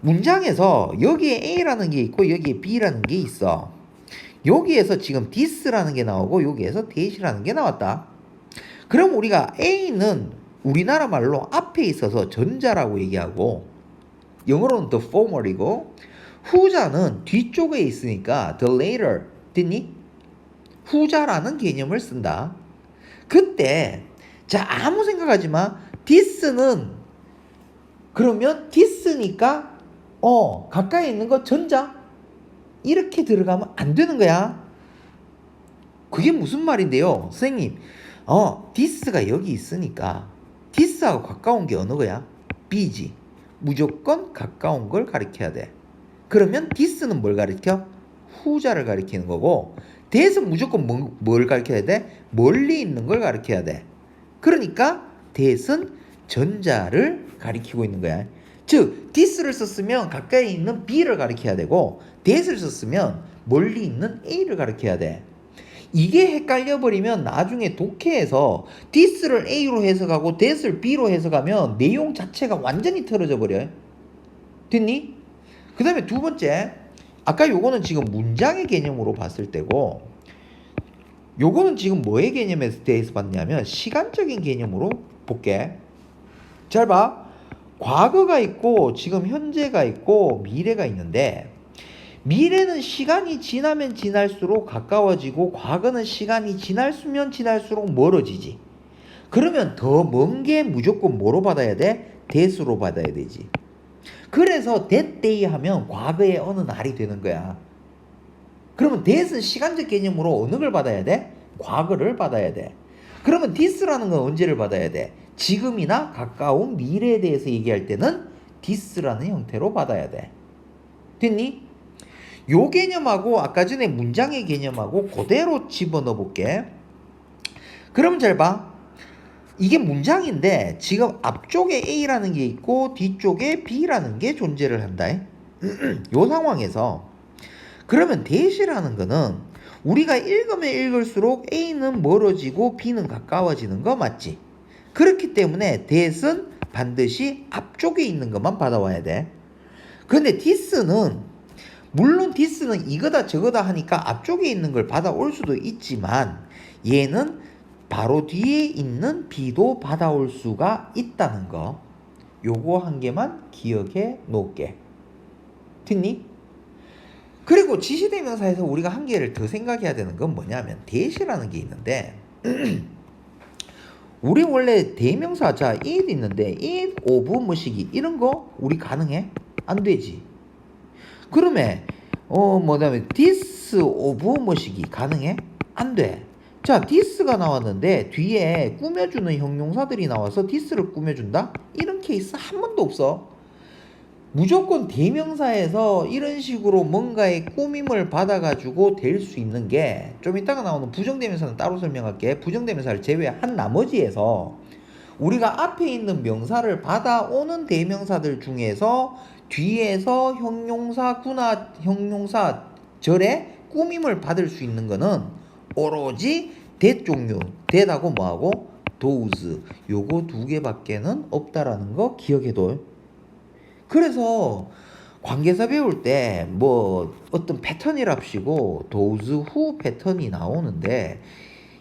문장에서 여기에 A라는 게 있고 여기에 B라는 게 있어. 여기에서 지금 this라는 게 나오고 여기에서 that이라는 게 나왔다. 그럼 우리가 A는 우리나라 말로 앞에 있어서 전자라고 얘기하고 영어로는 the former이고 후자는 뒤쪽에 있으니까 the later. 됐니? 후자라는 개념을 쓴다. 그때 자 아무 생각하지 마. this는 그러면 this니까 가까이 있는 거 전자 이렇게 들어가면 안 되는 거야. 그게 무슨 말인데요? 선생님 this가 여기 있으니까 this하고 가까운 게 어느 거야? B지. 무조건 가까운 걸 가리켜야 돼. 그러면 this는 뭘 가리켜? 후자를 가리키는 거고 that은 무조건 뭘 가리켜야 돼? 멀리 있는 걸 가리켜야 돼. 그러니까 that은 전자를 가리키고 있는 거야. 즉 this를 썼으면 가까이 있는 B를 가리켜야 되고 that을 썼으면 멀리 있는 A를 가리켜야 돼. 이게 헷갈려 버리면 나중에 독해에서 this를 A로 해석하고 that을 B로 해석하면 내용 자체가 완전히 틀어져 버려요. 됐니? 그 다음에 두 번째, 아까 요거는 지금 문장의 개념으로 봤을 때고 요거는 지금 뭐의 개념에 대해서 봤냐면 시간적인 개념으로 볼게. 잘 봐. 과거가 있고 지금 현재가 있고 미래가 있는데 미래는 시간이 지나면 지날수록 가까워지고 과거는 시간이 지날수면 지날수록 멀어지지. 그러면 더 먼 게 무조건 뭐로 받아야 돼? that으로 받아야 되지. 그래서 that day 하면 과거의 어느 날이 되는 거야. 그러면 that은 시간적 개념으로 어느 걸 받아야 돼? 과거를 받아야 돼. 그러면 this라는 건 언제를 받아야 돼? 지금이나 가까운 미래에 대해서 얘기할 때는 this라는 형태로 받아야 돼. 됐니? 요 개념하고 아까 전에 문장의 개념하고 그대로 집어넣어 볼게. 그러면 잘 봐. 이게 문장인데 지금 앞쪽에 A라는 게 있고 뒤쪽에 B라는 게 존재를 한다. 요 상황에서 그러면 that이라는 거는 우리가 읽으면 읽을수록 A는 멀어지고 B는 가까워지는 거 맞지? 그렇기 때문에 that은 반드시 앞쪽에 있는 것만 받아와야 돼. 근데 this는 물론 this는 이거다 저거다 하니까 앞쪽에 있는 걸 받아올 수도 있지만 얘는 바로 뒤에 있는 B도 받아올 수가 있다는 거. 요거 한 개만 기억해 놓을게. 됐니? 그리고 지시대명사에서 우리가 한 개를 더 생각해야 되는 건 뭐냐면 대시라는 게 있는데 우리 원래 대명사 자 it 있는데 it of 뭐시기 이런 거 우리 가능해? 안 되지. 그러면 뭐냐면 this of 뭐시기 가능해? 안 돼. 자, this가 나왔는데 뒤에 꾸며주는 형용사들이 나와서 this를 꾸며준다? 이런 케이스 한 번도 없어. 무조건 대명사에서 이런 식으로 뭔가의 꾸밈을 받아가지고 될 수 있는 게 좀 이따가 나오는 부정대명사는 따로 설명할게. 부정대명사를 제외한 나머지에서 우리가 앞에 있는 명사를 받아오는 대명사들 중에서 뒤에서 형용사구나 형용사절에 꾸밈을 받을 수 있는 거는 오로지 that 종류, that하고 뭐하고 those 요거 두 개밖에는 없다라는 거 기억해둬. 그래서 관계사 배울 때 뭐 어떤 패턴이랍시고 those who 패턴이 나오는데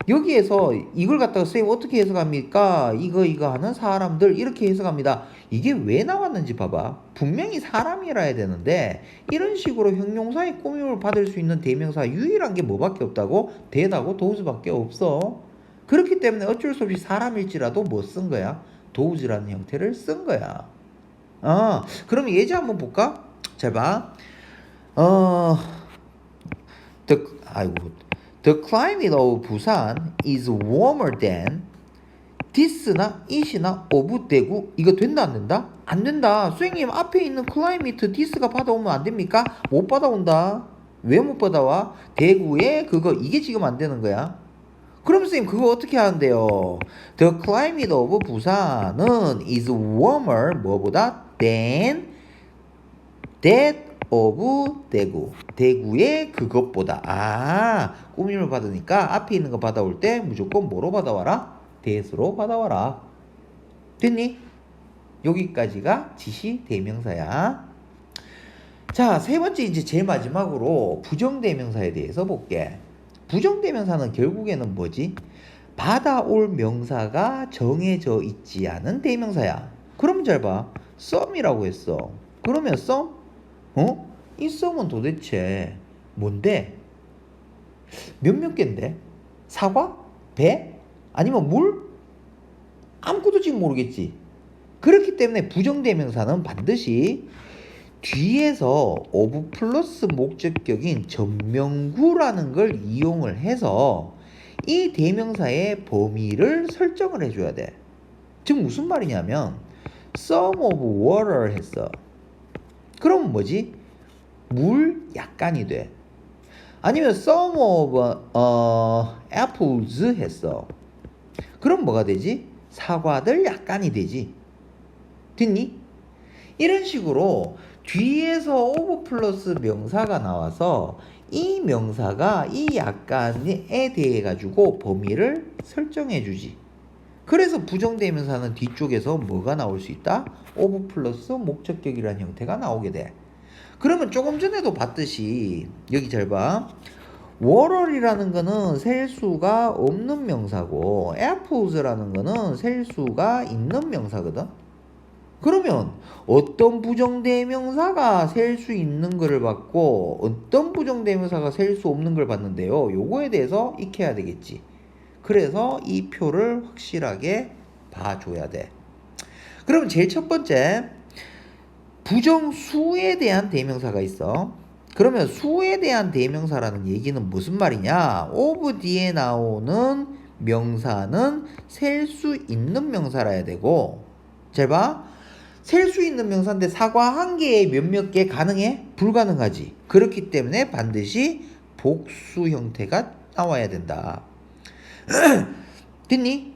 여기에서 이걸 갖다가 선생님 어떻게 해석합니까? 이거 하는 사람들 이렇게 해석합니다. 이게 왜 나왔는지 봐봐. 분명히 사람이라 해야 되는데 이런 식으로 형용사의 꾸밈을 받을 수 있는 대명사 유일한 게 뭐밖에 없다고? that하고 those밖에 없어. 그렇기 때문에 어쩔 수 없이 사람일지라도 뭐 쓴 거야? those라는 형태를 쓴 거야. 그럼 예제 한번 볼까? 잘 봐. The climate of Busan is warmer than this나 it이나 of 대구. 이거 된다 안 된다? 안 된다. 선생님 앞에 있는 climate this가 받아오면 안 됩니까? 못 받아온다. 왜 못 받아와? 대구에 그거 이게 지금 안 되는 거야. 그럼 선생님 그거 어떻게 하는데요? The climate of 부산은 is warmer 뭐보다 than that of 대구. 대구의 그것보다. 꾸밈을 받으니까 앞에 있는 거 받아올 때 무조건 뭐로 받아와라? that으로 받아와라. 됐니? 여기까지가 지시 대명사야. 자, 세 번째 이제 제일 마지막으로 부정대명사에 대해서 볼게. 부정대명사는 결국에는 뭐지? 받아올 명사가 정해져 있지 않은 대명사야. 그럼 잘 봐. some이라고 했어. 그러면 some? 이 some은 도대체 뭔데? 몇몇 개인데? 사과? 배? 아니면 물? 아무것도 지금 모르겠지. 그렇기 때문에 부정대명사는 반드시 뒤에서 of 플러스 목적격인 전명구라는 걸 이용을 해서 이 대명사의 범위를 설정을 해줘야 돼. 즉 무슨 말이냐면 some of water 했어. 그럼 뭐지? 물 약간이 돼. 아니면 some of apples 했어. 그럼 뭐가 되지? 사과들 약간이 되지. 됐니? 이런 식으로 뒤에서 of 플러스 명사가 나와서 이 명사가 이 약간에 대해 가지고 범위를 설정해 주지. 그래서 부정대명사는 뒤쪽에서 뭐가 나올 수 있다? of 플러스 목적격이라는 형태가 나오게 돼. 그러면 조금 전에도 봤듯이 여기 잘 봐. water이라는 거는 셀 수가 없는 명사고 apples라는 거는 셀 수가 있는 명사거든. 그러면 어떤 부정대명사가 셀 수 있는 거를 받고 어떤 부정대명사가 셀 수 없는 걸 받는데요. 요거에 대해서 익혀야 되겠지. 그래서 이 표를 확실하게 봐줘야 돼. 그러면 제일 첫 번째 부정수에 대한 대명사가 있어. 그러면 수에 대한 대명사라는 얘기는 무슨 말이냐? of 뒤에 나오는 명사는 셀 수 있는 명사라야 되고, 잘 봐. 셀 수 있는 명사인데 사과 한 개에 몇몇 개 가능해? 불가능하지. 그렇기 때문에 반드시 복수 형태가 나와야 된다. 됐니?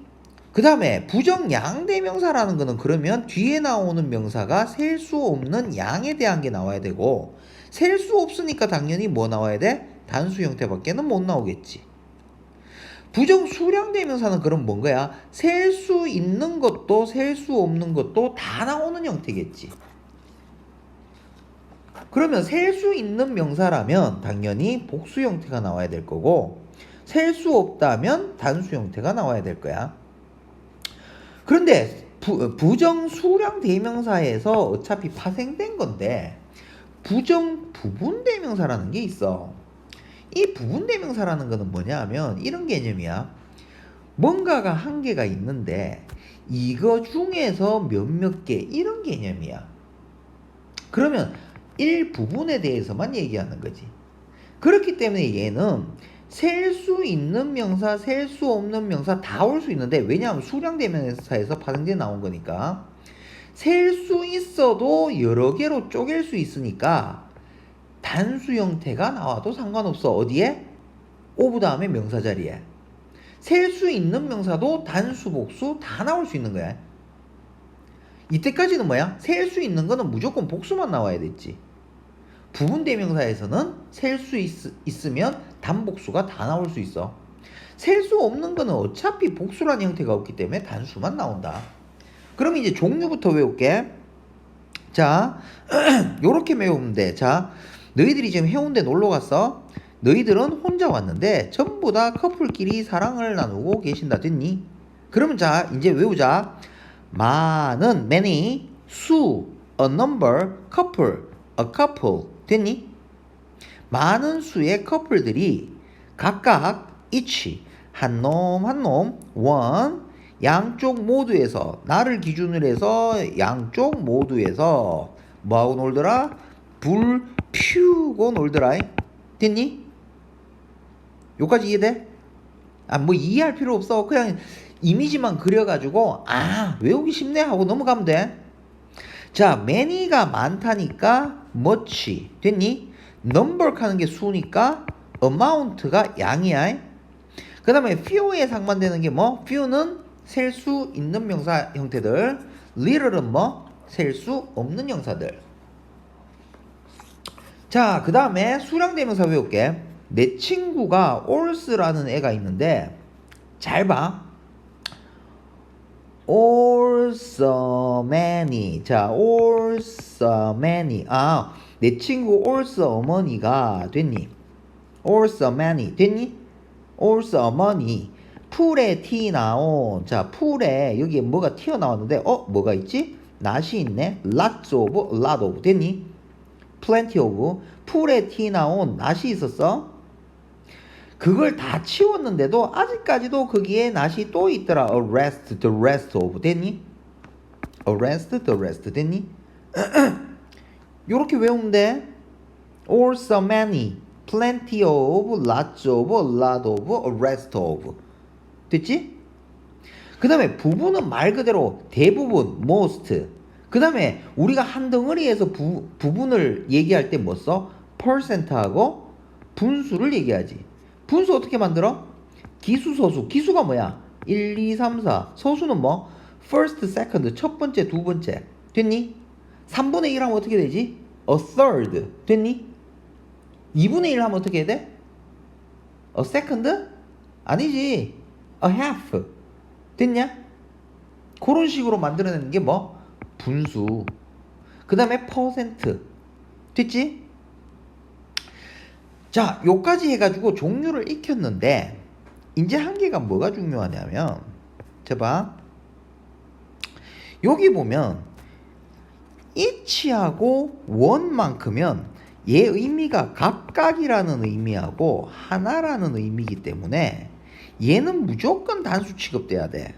그 다음에 부정양 대명사라는 거는 그러면 뒤에 나오는 명사가 셀 수 없는 양에 대한 게 나와야 되고, 셀 수 없으니까 당연히 뭐 나와야 돼? 단수 형태밖에는 못 나오겠지. 부정수량 대명사는 그럼 뭔 거야? 셀 수 있는 것도 셀 수 없는 것도 다 나오는 형태겠지. 그러면 셀 수 있는 명사라면 당연히 복수 형태가 나와야 될 거고, 셀 수 없다면 단수 형태가 나와야 될 거야. 그런데 부정수량 대명사에서 어차피 파생된 건데 부정 부분대명사라는 게 있어. 이 부분대명사라는 거는 뭐냐 하면 이런 개념이야. 뭔가가 한 개가 있는데 이거 중에서 몇몇 개 이런 개념이야. 그러면 일부분에 대해서만 얘기하는 거지. 그렇기 때문에 얘는 셀 수 있는 명사, 셀 수 없는 명사 다 올 수 있는데, 왜냐하면 수량대명사에서 파생제 나온 거니까 셀 수 있어도 여러 개로 쪼갤 수 있으니까 단수 형태가 나와도 상관없어. 어디에? 오브 다음에 명사 자리에. 셀 수 있는 명사도 단수, 복수 다 나올 수 있는 거야. 이때까지는 뭐야? 셀 수 있는 거는 무조건 복수만 나와야 됐지. 부분대명사에서는 셀 수 있으면 단복수가 다 나올 수 있어. 셀 수 없는 거는 어차피 복수라는 형태가 없기 때문에 단수만 나온다. 그럼 이제 종류부터 외울게. 자, 요렇게 외우면 돼. 자, 너희들이 지금 해운대 놀러 갔어. 너희들은 혼자 왔는데 전부 다 커플끼리 사랑을 나누고 계신다. 됐니? 그러면 자, 이제 외우자. 많은, many, 수, a number, couple, a couple. 됐니? 많은 수의 커플들이 각각 each, 한 놈, one, 양쪽 모두에서, 나를 기준으로 해서 양쪽 모두에서 뭐하고 놀더라? 불 피우고 놀더라. 됐니? 여기까지 이해돼? 뭐 이해할 필요 없어. 그냥 이미지만 그려가지고 외우기 쉽네 하고 넘어가면 돼. 자, many가 많다니까 much. 됐니? number 하는 게 수니까 amount가 양이야. 그 다음에 few에 상반되는 게 뭐? few는 셀 수 있는 명사 형태들, little은 뭐? 셀 수 없는 형사들. 자, 그 다음에 수량대명사 외울게. 내 친구가 alls라는 애가 있는데 잘 봐. all so many. 자, all so many. 내 친구 all so 어머니가 됐니? all so many. 됐니? all so 어머니. 풀에 티 나온. 자, 풀에 여기에 뭐가 튀어나왔는데 뭐가 있지? 낫이 있네. lots of, a lot of. 됐니? plenty of. 풀에 티 나온 낫이 있었어. 그걸 다 치웠는데도 아직까지도 거기에 낫이 또 있더라. arrest, the rest of. 됐니? arrest, the rest. 됐니? 요렇게 외우면 돼. all so many, plenty of, lots of, a lot of, arrest of. 됐지? 그 다음에 부분은 말 그대로 대부분, most. 그 다음에 우리가 한 덩어리에서 부분을 얘기할 때 뭐 써? percent하고 분수를 얘기하지. 분수 어떻게 만들어? 기수, 서수. 기수가 뭐야? 1, 2, 3, 4. 서수는 뭐? first, second. 첫 번째, 두 번째. 됐니? 3분의 1 하면 어떻게 되지? a third. 됐니? 2분의 1 하면 어떻게 해야 돼? a second? 아니지. a half. 됐냐? 그런 식으로 만들어내는 게 뭐? 분수. 그 다음에 퍼센트. 됐지? 자, 요까지 해가지고 종류를 익혔는데 이제 한 개가 뭐가 중요하냐면, 봐. 여기 보면 each하고 one만큼은 얘 의미가 각각이라는 의미하고 하나라는 의미이기 때문에 얘는 무조건 단수 취급돼야 돼.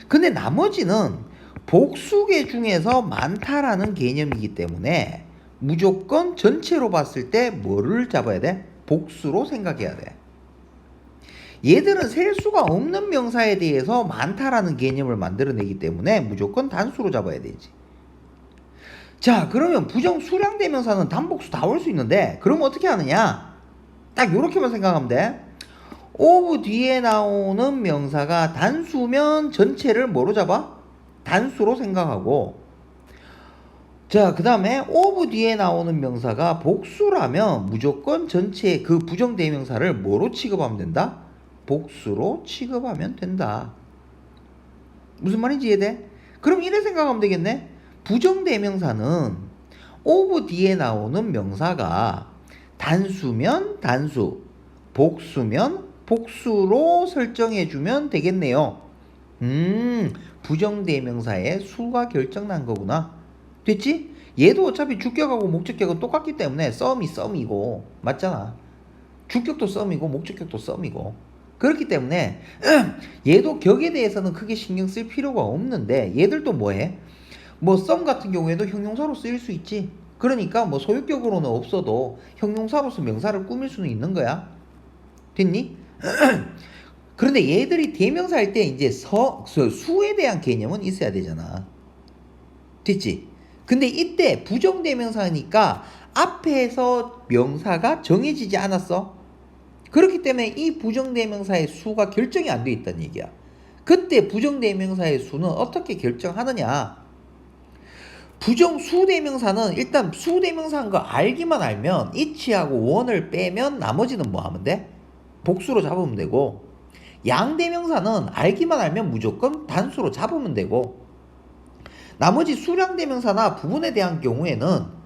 근데 나머지는 복수계 중에서 많다라는 개념이기 때문에 무조건 전체로 봤을 때 뭐를 잡아야 돼? 복수로 생각해야 돼. 얘들은 셀 수가 없는 명사에 대해서 많다라는 개념을 만들어내기 때문에 무조건 단수로 잡아야 되지. 자, 그러면 부정 수량대명사는 단복수 다 올 수 있는데 그럼 어떻게 하느냐? 딱 요렇게만 생각하면 돼. of 뒤에 나오는 명사가 단수면 전체를 뭐로 잡아? 단수로 생각하고, 자, 그 다음에 of 뒤에 나오는 명사가 복수라면 무조건 전체 그 부정대명사를 뭐로 취급하면 된다? 복수로 취급하면 된다. 무슨 말인지 이해돼? 그럼 이래 생각하면 되겠네. 부정대명사는 of 뒤에 나오는 명사가 단수면 단수, 복수면 복수로 설정해주면 되겠네요. 부정대명사의 수가 결정난 거구나. 됐지? 얘도 어차피 주격하고 목적격은 똑같기 때문에 썸이고 맞잖아. 주격도 썸이고 목적격도 썸이고 그렇기 때문에 얘도 격에 대해서는 크게 신경 쓸 필요가 없는데 얘들도 뭐해? 뭐 썸 같은 경우에도 형용사로 쓰일 수 있지. 그러니까 뭐 소유격으로는 없어도 형용사로서 명사를 꾸밀 수는 있는 거야. 됐니? 그런데 얘들이 대명사 할 때 이제 수에 대한 개념은 있어야 되잖아. 됐지? 근데 이때 부정대명사니까 앞에서 명사가 정해지지 않았어. 그렇기 때문에 이 부정대명사의 수가 결정이 안 돼 있다는 얘기야. 그때 부정대명사의 수는 어떻게 결정하느냐? 부정수대명사는 일단 수대명사인 거 알기만 알면 it하고 one을 빼면 나머지는 뭐 하면 돼? 복수로 잡으면 되고 양대명사는 알기만 알면 무조건 단수로 잡으면 되고 나머지 수량대명사나 부분에 대한 경우에는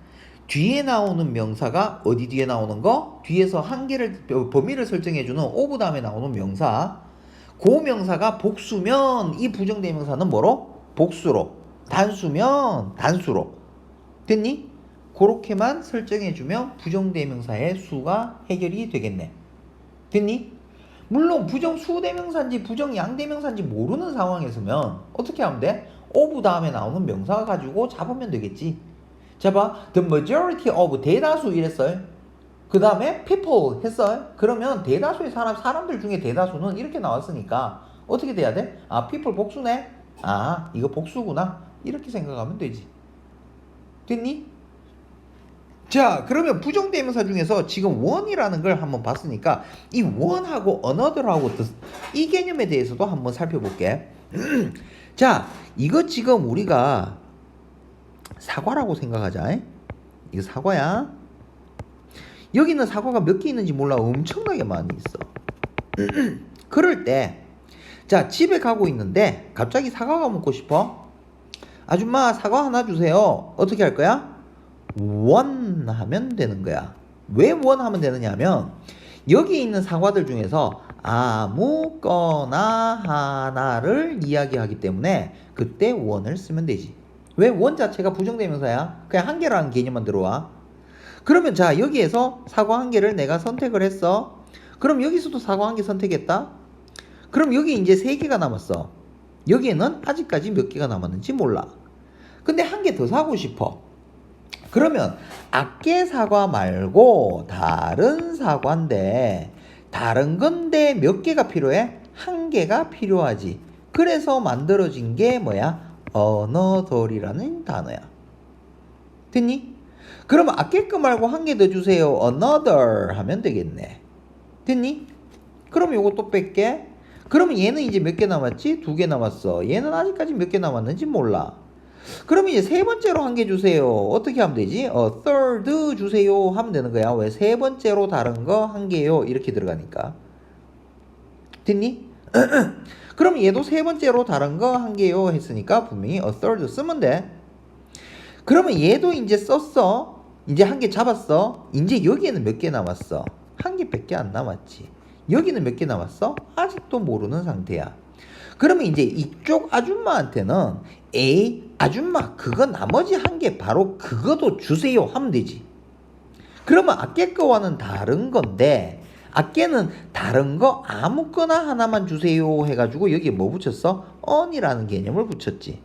뒤에 나오는 명사가 어디 뒤에 나오는 거? 뒤에서 한계를 범위를 설정해주는 오브 다음에 나오는 명사 그 명사가 복수면 이 부정대명사는 뭐로? 복수로 단수면 단수로 됐니? 그렇게만 설정해주면 부정대명사의 수가 해결이 되겠네. 됐니? 물론 부정수대명사인지 부정양대명사인지 모르는 상황에서면 어떻게 하면 돼? 오브 다음에 나오는 명사 가지고 잡으면 되겠지. 자 봐. The majority of 대다수 이랬어요. 그 다음에 people 했어요. 그러면 대다수의 사람들 중에 대다수는 이렇게 나왔으니까 어떻게 돼야 돼? 아 people 복수네. 아 이거 복수구나. 이렇게 생각하면 되지. 됐니? 자 그러면 부정대명사 중에서 지금 one이라는 걸 한번 봤으니까 이 one하고 another하고 이 개념에 대해서도 한번 살펴볼게. 자 이거 지금 우리가 사과라고 생각하자. 이거 사과야. 여기는 사과가 몇 개 있는지 몰라. 엄청나게 많이 있어. 그럴 때 자 집에 가고 있는데 갑자기 사과가 먹고 싶어. 아줌마 사과 하나 주세요. 어떻게 할 거야? 원 하면 되는 거야. 왜 원 하면 되느냐 하면 여기 있는 사과들 중에서 아무거나 하나를 이야기하기 때문에 그때 원을 쓰면 되지. 왜 원 자체가 부정대명사야? 그냥 한 개라는 개념만 들어와. 그러면 자 여기에서 사과 한 개를 내가 선택을 했어. 그럼 여기서도 사과 한 개 선택했다. 그럼 여기 이제 세 개가 남았어. 여기에는 아직까지 몇 개가 남았는지 몰라. 근데 한 개 더 사고 싶어. 그러면 아깨 사과 말고 다른 사과인데 다른 건데 몇 개가 필요해? 한 개가 필요하지. 그래서 만들어진 게 뭐야? another이라는 단어야. 됐니? 그러면 아깨 거 말고 한 개 더 주세요. another 하면 되겠네. 됐니? 그럼 요거 또 뺄게. 그러면 얘는 이제 몇 개 남았지? 2개 남았어. 얘는 아직까지 몇 개 남았는지 몰라. 그러면 이제 세 번째로 한 개 주세요. 어떻게 하면 되지? third 주세요 하면 되는 거야. 왜? 세 번째로 다른 거 한 개요. 이렇게 들어가니까. 됐니? 그럼 얘도 세 번째로 다른 거 한 개요 했으니까 분명히 third 쓰면 돼. 그러면 얘도 이제 썼어. 이제 한 개 잡았어. 이제 여기에는 몇 개 남았어? 한 개밖에 안 남았지. 여기는 몇 개 남았어? 아직도 모르는 상태야. 그러면 이제 이쪽 아줌마한테는 에이 아줌마 그거 나머지 한 개 바로 그거도 주세요 하면 되지. 그러면 아깨 거와는 다른 건데 아깨는 다른 거 아무거나 하나만 주세요 해가지고 여기에 뭐 붙였어? on이라는 개념을 붙였지.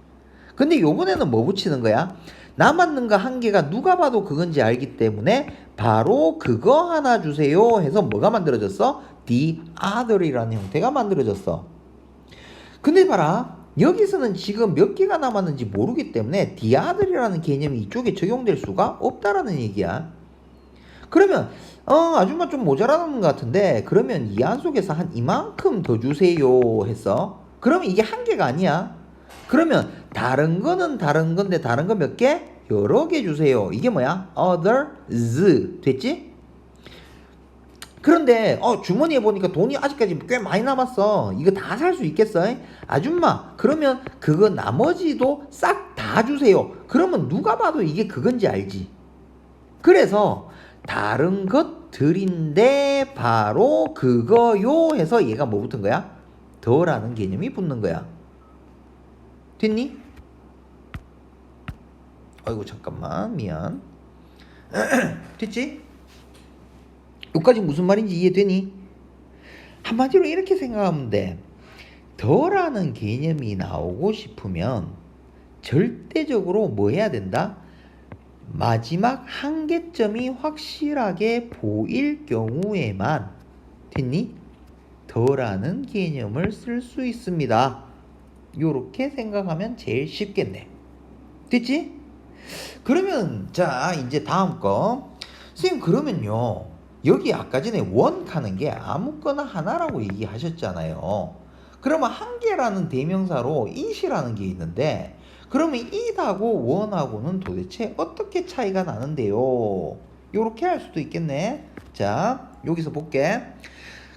근데 요번에는 뭐 붙이는 거야? 남았는 거 한 개가 누가 봐도 그건지 알기 때문에 바로 그거 하나 주세요 해서 뭐가 만들어졌어? the other이라는 형태가 만들어졌어. 근데 봐라. 여기서는 지금 몇 개가 남았는지 모르기 때문에 the other이라는 개념이 이쪽에 적용될 수가 없다라는 얘기야. 그러면 아줌마 좀 모자라는 것 같은데 그러면 이 안 속에서 한 이만큼 더 주세요 했어. 그러면 이게 한 개가 아니야. 그러면 다른 거는 다른 건데 다른 거 몇 개? 여러 개 주세요. 이게 뭐야? others 됐지? 그런데 주머니에 보니까 돈이 아직까지 꽤 많이 남았어. 이거 다 살 수 있겠어? 아줌마 그러면 그거 나머지도 싹 다 주세요. 그러면 누가 봐도 이게 그건지 알지. 그래서 다른 것들인데 바로 그거요 해서 얘가 뭐 붙은 거야? 더라는 개념이 붙는 거야. 됐니? 아이고 잠깐만 미안. 됐지? 여기까지 무슨 말인지 이해되니? 한마디로 이렇게 생각하면 돼. 더라는 개념이 나오고 싶으면 절대적으로 뭐 해야 된다? 마지막 한계점이 확실하게 보일 경우에만 됐니? 더라는 개념을 쓸 수 있습니다. 요렇게 생각하면 제일 쉽겠네. 됐지? 그러면 자 이제 다음 거 선생님 그러면요 여기 아까 전에 원 하는 게 아무거나 하나라고 얘기하셨잖아요. 그러면 한 개라는 대명사로 it이라는 게 있는데 그러면 it하고 원하고는 도대체 어떻게 차이가 나는데요? 요렇게 할 수도 있겠네. 자 여기서 볼게.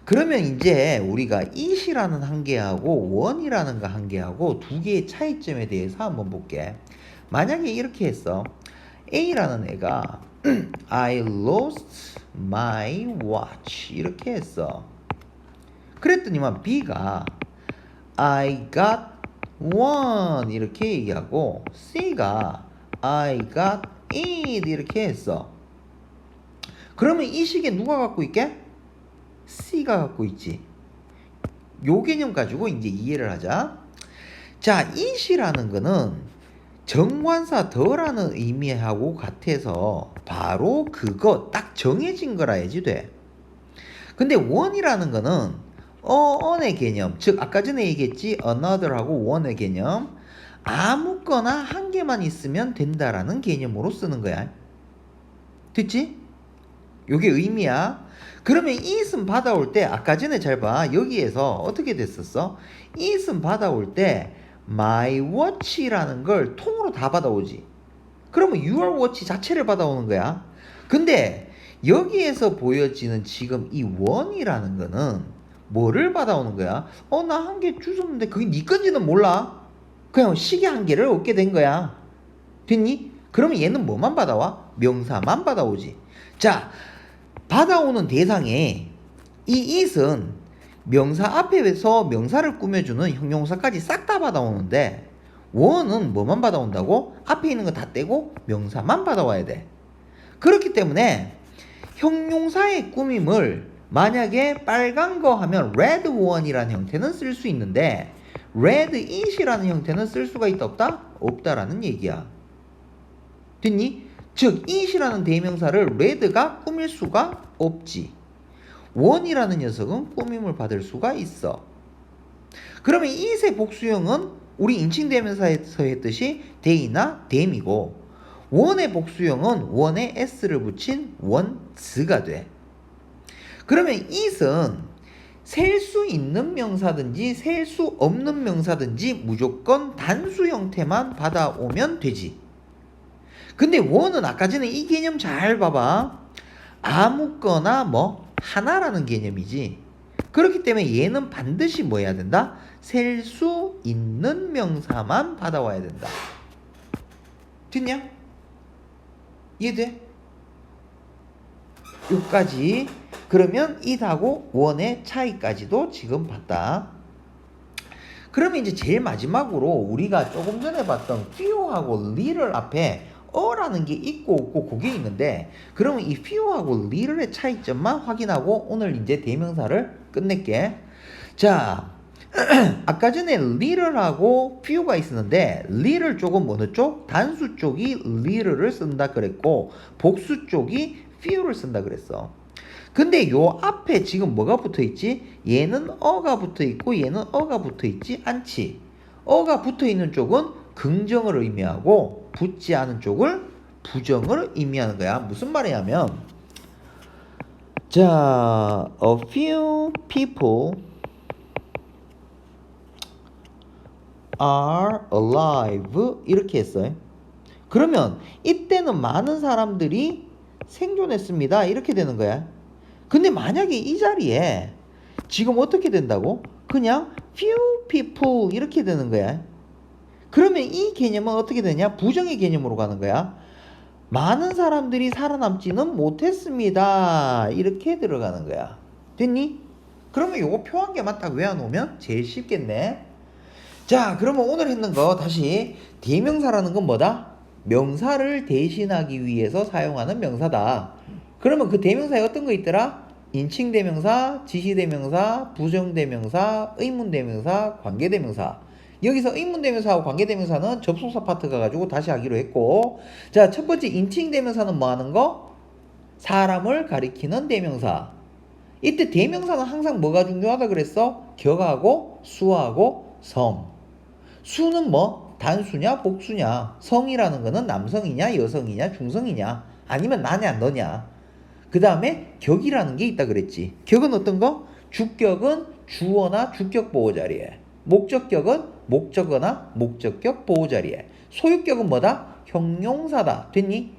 그러면 이제 우리가 it이라는 한계하고 원이라는 거 한계하고 두 개의 차이점에 대해서 한번 볼게. 만약에 이렇게 했어. A라는 애가 I lost my watch 이렇게 했어. 그랬더니만 B가 I got one 이렇게 얘기하고 C가 I got it 이렇게 했어. 그러면 이 시계 누가 갖고 있게? C가 갖고 있지. 요 개념 가지고 이제 이해를 하자. 자, it이라는 거는 정관사 더라는 의미하고 같아서 바로 그거 딱 정해진 거라야지 돼. 근데 원이라는 거는 on의 개념, 즉 아까 전에 얘기했지 another하고 one의 개념, 아무거나 한 개만 있으면 된다라는 개념으로 쓰는 거야. 됐지? 요게 의미야. 그러면 it은 받아올 때 아까 전에 잘 봐. 여기에서 어떻게 됐었어? it은 받아올 때 my watch라는 걸 통으로 다 받아오지. 그러면 your watch 자체를 받아오는 거야. 근데 여기에서 보여지는 지금 이 원이라는 거는 뭐를 받아오는 거야? 나 한 개 주웠는데 그게 네 건지는 몰라. 그냥 시계 한 개를 얻게 된 거야. 됐니? 그러면 얘는 뭐만 받아와? 명사만 받아오지. 자, 받아오는 대상에 이 it은 명사 앞에서 명사를 꾸며주는 형용사까지 싹 다 받아오는데 원은 뭐만 받아온다고? 앞에 있는 거 다 떼고 명사만 받아와야 돼. 그렇기 때문에 형용사의 꾸밈을 만약에 빨간 거 하면 red one이라는 형태는 쓸 수 있는데 red it이라는 형태는 쓸 수가 있다 없다? 없다라는 얘기야. 됐니? 즉 it이라는 대명사를 red가 꾸밀 수가 없지. 원이라는 녀석은 꾸밈을 받을 수가 있어. 그러면 it의 복수형은 우리 인칭대명사에서 했듯이 they나 them이고 원의 복수형은 원에 s를 붙인 once가 돼. 그러면 it은 셀 수 있는 명사든지 셀 수 없는 명사든지 무조건 단수 형태만 받아오면 되지. 근데 원은 아까 전에 이 개념 잘 봐봐. 아무거나 뭐 하나라는 개념이지. 그렇기 때문에 얘는 반드시 뭐 해야 된다? 셀 수 있는 명사만 받아와야 된다. 됐냐? 이해돼? 여기까지. 그러면 it하고 원의 차이까지도 지금 봤다. 그러면 이제 제일 마지막으로 우리가 조금 전에 봤던 few하고 little를 앞에 어라는 게 있고 없고 그게 있는데 그러면 이 few하고 little의 차이점만 확인하고 오늘 이제 대명사를 끝낼게. 자, 아까 전에 little하고 few가 있었는데 little 쪽은 어느 쪽? 단수 쪽이 little를 쓴다 그랬고 복수 쪽이 few를 쓴다 그랬어. 근데 요 앞에 지금 뭐가 붙어 있지? 얘는 어가 붙어 있고 얘는 어가 붙어 있지 않지. 어가 붙어 있는 쪽은 긍정을 의미하고 붙지 않은 쪽을 부정을 의미하는 거야. 무슨 말이냐면 자, a few people are alive 이렇게 했어요. 그러면 이때는 많은 사람들이 생존했습니다. 이렇게 되는 거야. 근데 만약에 이 자리에 지금 어떻게 된다고? 그냥 few people 이렇게 되는 거야. 그러면 이 개념은 어떻게 되냐? 부정의 개념으로 가는 거야. 많은 사람들이 살아남지는 못했습니다. 이렇게 들어가는 거야. 됐니? 그러면 요거 표 한 개만 딱 외워놓으면 제일 쉽겠네. 자, 그러면 오늘 했는 거 다시 대명사라는 건 뭐다? 명사를 대신하기 위해서 사용하는 명사다. 그러면 그 대명사에 어떤 거 있더라? 인칭대명사, 지시대명사, 부정대명사, 의문대명사, 관계대명사. 여기서 의문대명사하고 관계대명사는 접속사 파트가 가지고 다시 하기로 했고, 자, 첫 번째 인칭대명사는 뭐 하는 거? 사람을 가리키는 대명사. 이때 대명사는 항상 뭐가 중요하다 그랬어? 격하고 수하고 성. 수는 뭐? 단수냐 복수냐. 성이라는 거는 남성이냐 여성이냐 중성이냐 아니면 나냐 너냐. 그 다음에 격이라는 게 있다 그랬지. 격은 어떤 거? 주격은 주어나 주격 보호 자리에, 목적격은 목적어나 목적격 보호 자리에, 소유격은 뭐다? 형용사다. 됐니?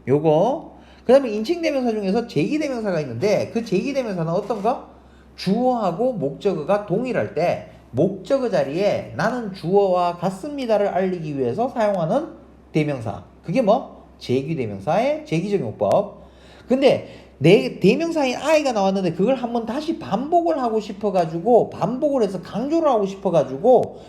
요거. 그 다음에 인칭대명사 중에서 제기대명사가 있는데 그 제기대명사는 어떤 거? 주어하고 목적어가 동일할 때 목적어 자리에 나는 주어와 같습니다를 알리기 위해서 사용하는 대명사. 그게 뭐? 제기대명사의 제기적용법. 근데 내 대명사인 I가 나왔는데 그걸 한번 다시 반복을 하고 싶어가지고 반복을 해서 강조를 하고 싶어가지고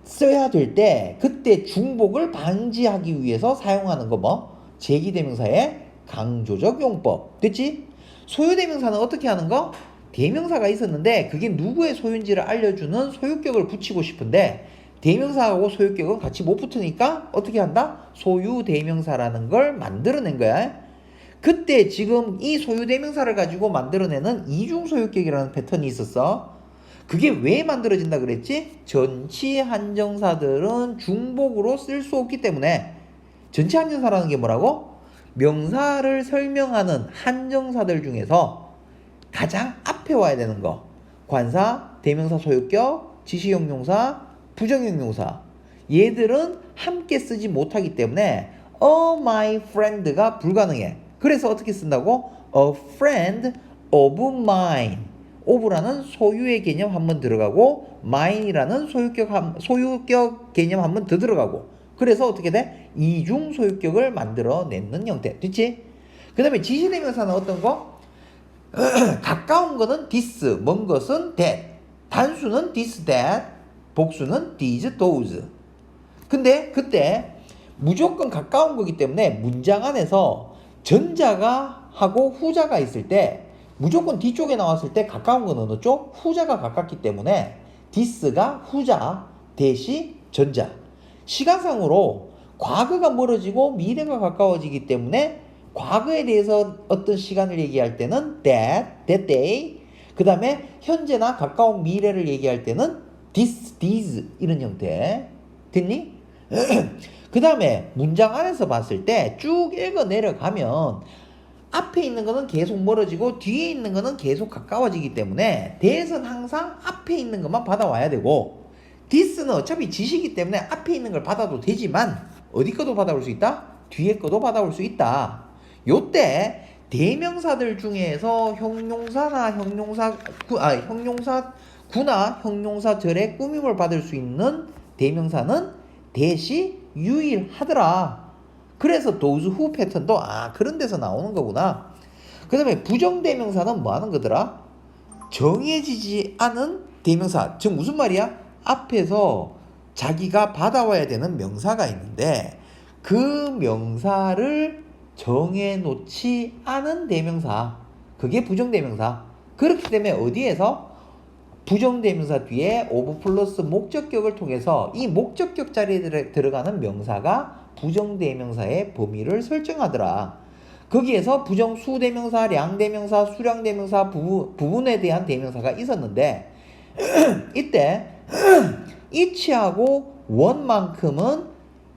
써야 될 때 그때 중복을 방지하기 위해서 사용하는 거 뭐? 제기대명사의 강조적 용법. 됐지? 소유대명사는 어떻게 하는 거? 대명사가 있었는데 그게 누구의 소유인지를 알려주는 소유격을 붙이고 싶은데 대명사하고 소유격은 같이 못 붙으니까 어떻게 한다? 소유대명사라는 걸 만들어낸 거야. 그때 지금 이 소유대명사를 가지고 만들어내는 이중소유격이라는 패턴이 있었어. 그게 왜 만들어진다 그랬지? 전치 한정사들은 중복으로 쓸 수 없기 때문에. 전치 한정사라는 게 뭐라고? 명사를 설명하는 한정사들 중에서 가장 앞에 와야 되는 거. 관사, 대명사 소유격, 지시형용사, 부정형용사. 얘들은 함께 쓰지 못하기 때문에 my friend가 불가능해. 그래서 어떻게 쓴다고? A friend of mine. of라는 소유의 개념 한번 들어가고 mine이라는 소유격 개념 한번 더 들어가고. 그래서 어떻게 돼? 이중 소유격을 만들어내는 형태. 됐지? 그 다음에 지시대명사는 어떤 거? 가까운 거는 this, 먼 것은 that. 단수는 this, that. 복수는 these, those. 근데 그때 무조건 가까운 거기 때문에 문장 안에서 전자가 하고 후자가 있을 때 무조건 뒤쪽에 나왔을 때 가까운 건 어느 쪽? 후자가 가깝기 때문에 this가 후자, that이 전자. 시간상으로 과거가 멀어지고 미래가 가까워지기 때문에 과거에 대해서 어떤 시간을 얘기할 때는 that day. 그 다음에 현재나 가까운 미래를 얘기할 때는 these 이런 형태. 됐니? 그 다음에 문장 안에서 봤을 때 쭉 읽어 내려가면 앞에 있는 거는 계속 멀어지고 뒤에 있는 거는 계속 가까워지기 때문에 that은 항상 앞에 있는 것만 받아와야 되고 this는 어차피 지시기 때문에 앞에 있는 걸 받아도 되지만 어디 거도 받아올 수 있다? 뒤에 거도 받아올 수 있다. 요때 대명사들 중에서 형용사구나 형용사절의 꾸밈을 받을 수 있는 대명사는 that이 유일하더라. 그래서 those who 패턴도 그런 데서 나오는 거구나. 그 다음에 부정대명사는 뭐 하는 거더라? 정해지지 않은 대명사. 즉 무슨 말이야? 앞에서 자기가 받아와야 되는 명사가 있는데 그 명사를 정해놓지 않은 대명사. 그게 부정대명사. 그렇기 때문에 어디에서? 부정대명사 뒤에 of 플러스 목적격을 통해서 이 목적격 자리에 들어가는 명사가 부정대명사의 범위를 설정하더라. 거기에서 부정수대명사, 량대명사, 수량대명사, 부분에 대한 대명사가 있었는데 이때 each하고 one만큼은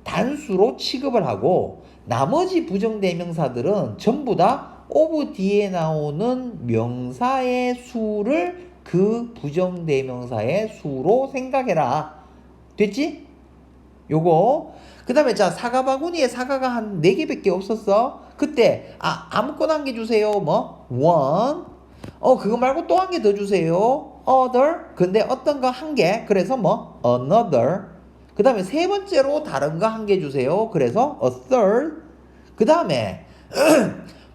단수로 취급을 하고 나머지 부정대명사들은 전부 다 of 뒤에 나오는 명사의 수를 그 부정대명사의 수로 생각해라. 됐지? 요거. 그 다음에 자 사과바구니에 사과가 한 4개밖에 없었어. 그때 아무거나 한 개 주세요. 뭐? one. 그거 말고 또 한 개 더 주세요. other. 근데 어떤 거 한 개. 그래서 뭐? another. 그 다음에 세 번째로 다른 거 한 개 주세요. 그래서 a third. 그 다음에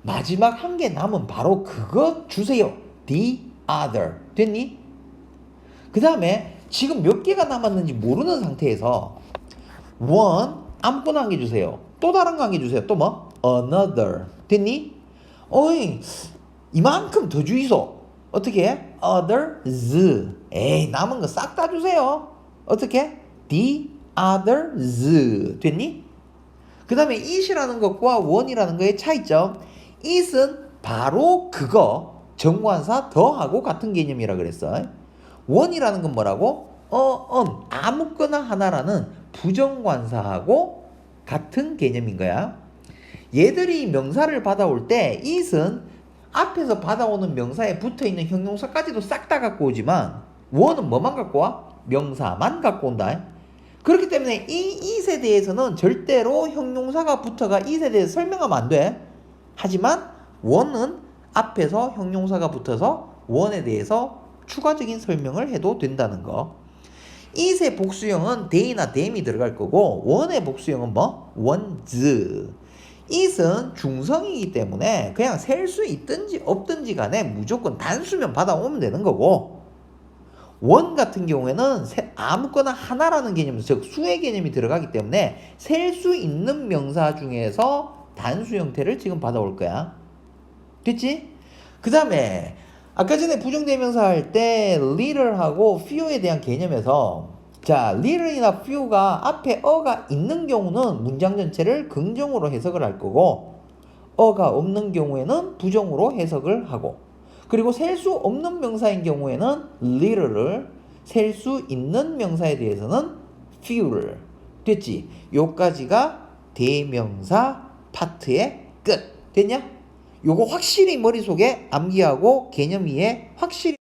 마지막 한 개 남은 바로 그거 주세요. the other. 됐니? 그 다음에 지금 몇 개가 남았는지 모르는 상태에서 one 아무거나 한 개 주세요. 또 다른 거 안겨주세요. 또 뭐? another. 됐니? 어이, 이만큼 더 주이소. 어떻게 해? others. 에이, 남은 거 싹 다 주세요. 어떻게? the others. 됐니? 그 다음에 it이라는 것과 one이라는 거의 차이점. it은 바로 그거, 정관사 더하고 같은 개념이라 그랬어. one이라는 건 뭐라고? 아무거나 하나라는 부정관사하고 같은 개념인 거야. 얘들이 명사를 받아올 때 it은 앞에서 받아오는 명사에 붙어있는 형용사까지도 싹 다 갖고 오지만 one은 뭐만 갖고 와? 명사만 갖고 온다. 그렇기 때문에 이 it에 대해서는 절대로 형용사가 붙어가 it에 대해서 설명하면 안 돼. 하지만 one은 앞에서 형용사가 붙어서 one에 대해서 추가적인 설명을 해도 된다는 거. it의 복수형은 they나 them이 들어갈 거고 one의 복수형은 뭐? ones. it은 중성이기 때문에 그냥 셀 수 있든지 없든지 간에 무조건 단수면 받아오면 되는 거고, 원 같은 경우에는 아무거나 하나라는 개념, 즉 수의 개념이 들어가기 때문에 셀 수 있는 명사 중에서 단수 형태를 지금 받아올 거야. 됐지? 그 다음에 아까 전에 부정대명사 할 때 little하고 few에 대한 개념에서, 자, little이나 few가 앞에 어가 있는 경우는 문장 전체를 긍정으로 해석을 할 거고, 어가 없는 경우에는 부정으로 해석을 하고, 그리고 셀 수 없는 명사인 경우에는 little를, 셀 수 있는 명사에 대해서는 few를. 됐지? 요까지가 대명사 파트의 끝. 됐냐? 요거 확실히 머릿속에 암기하고 개념 이해 확실히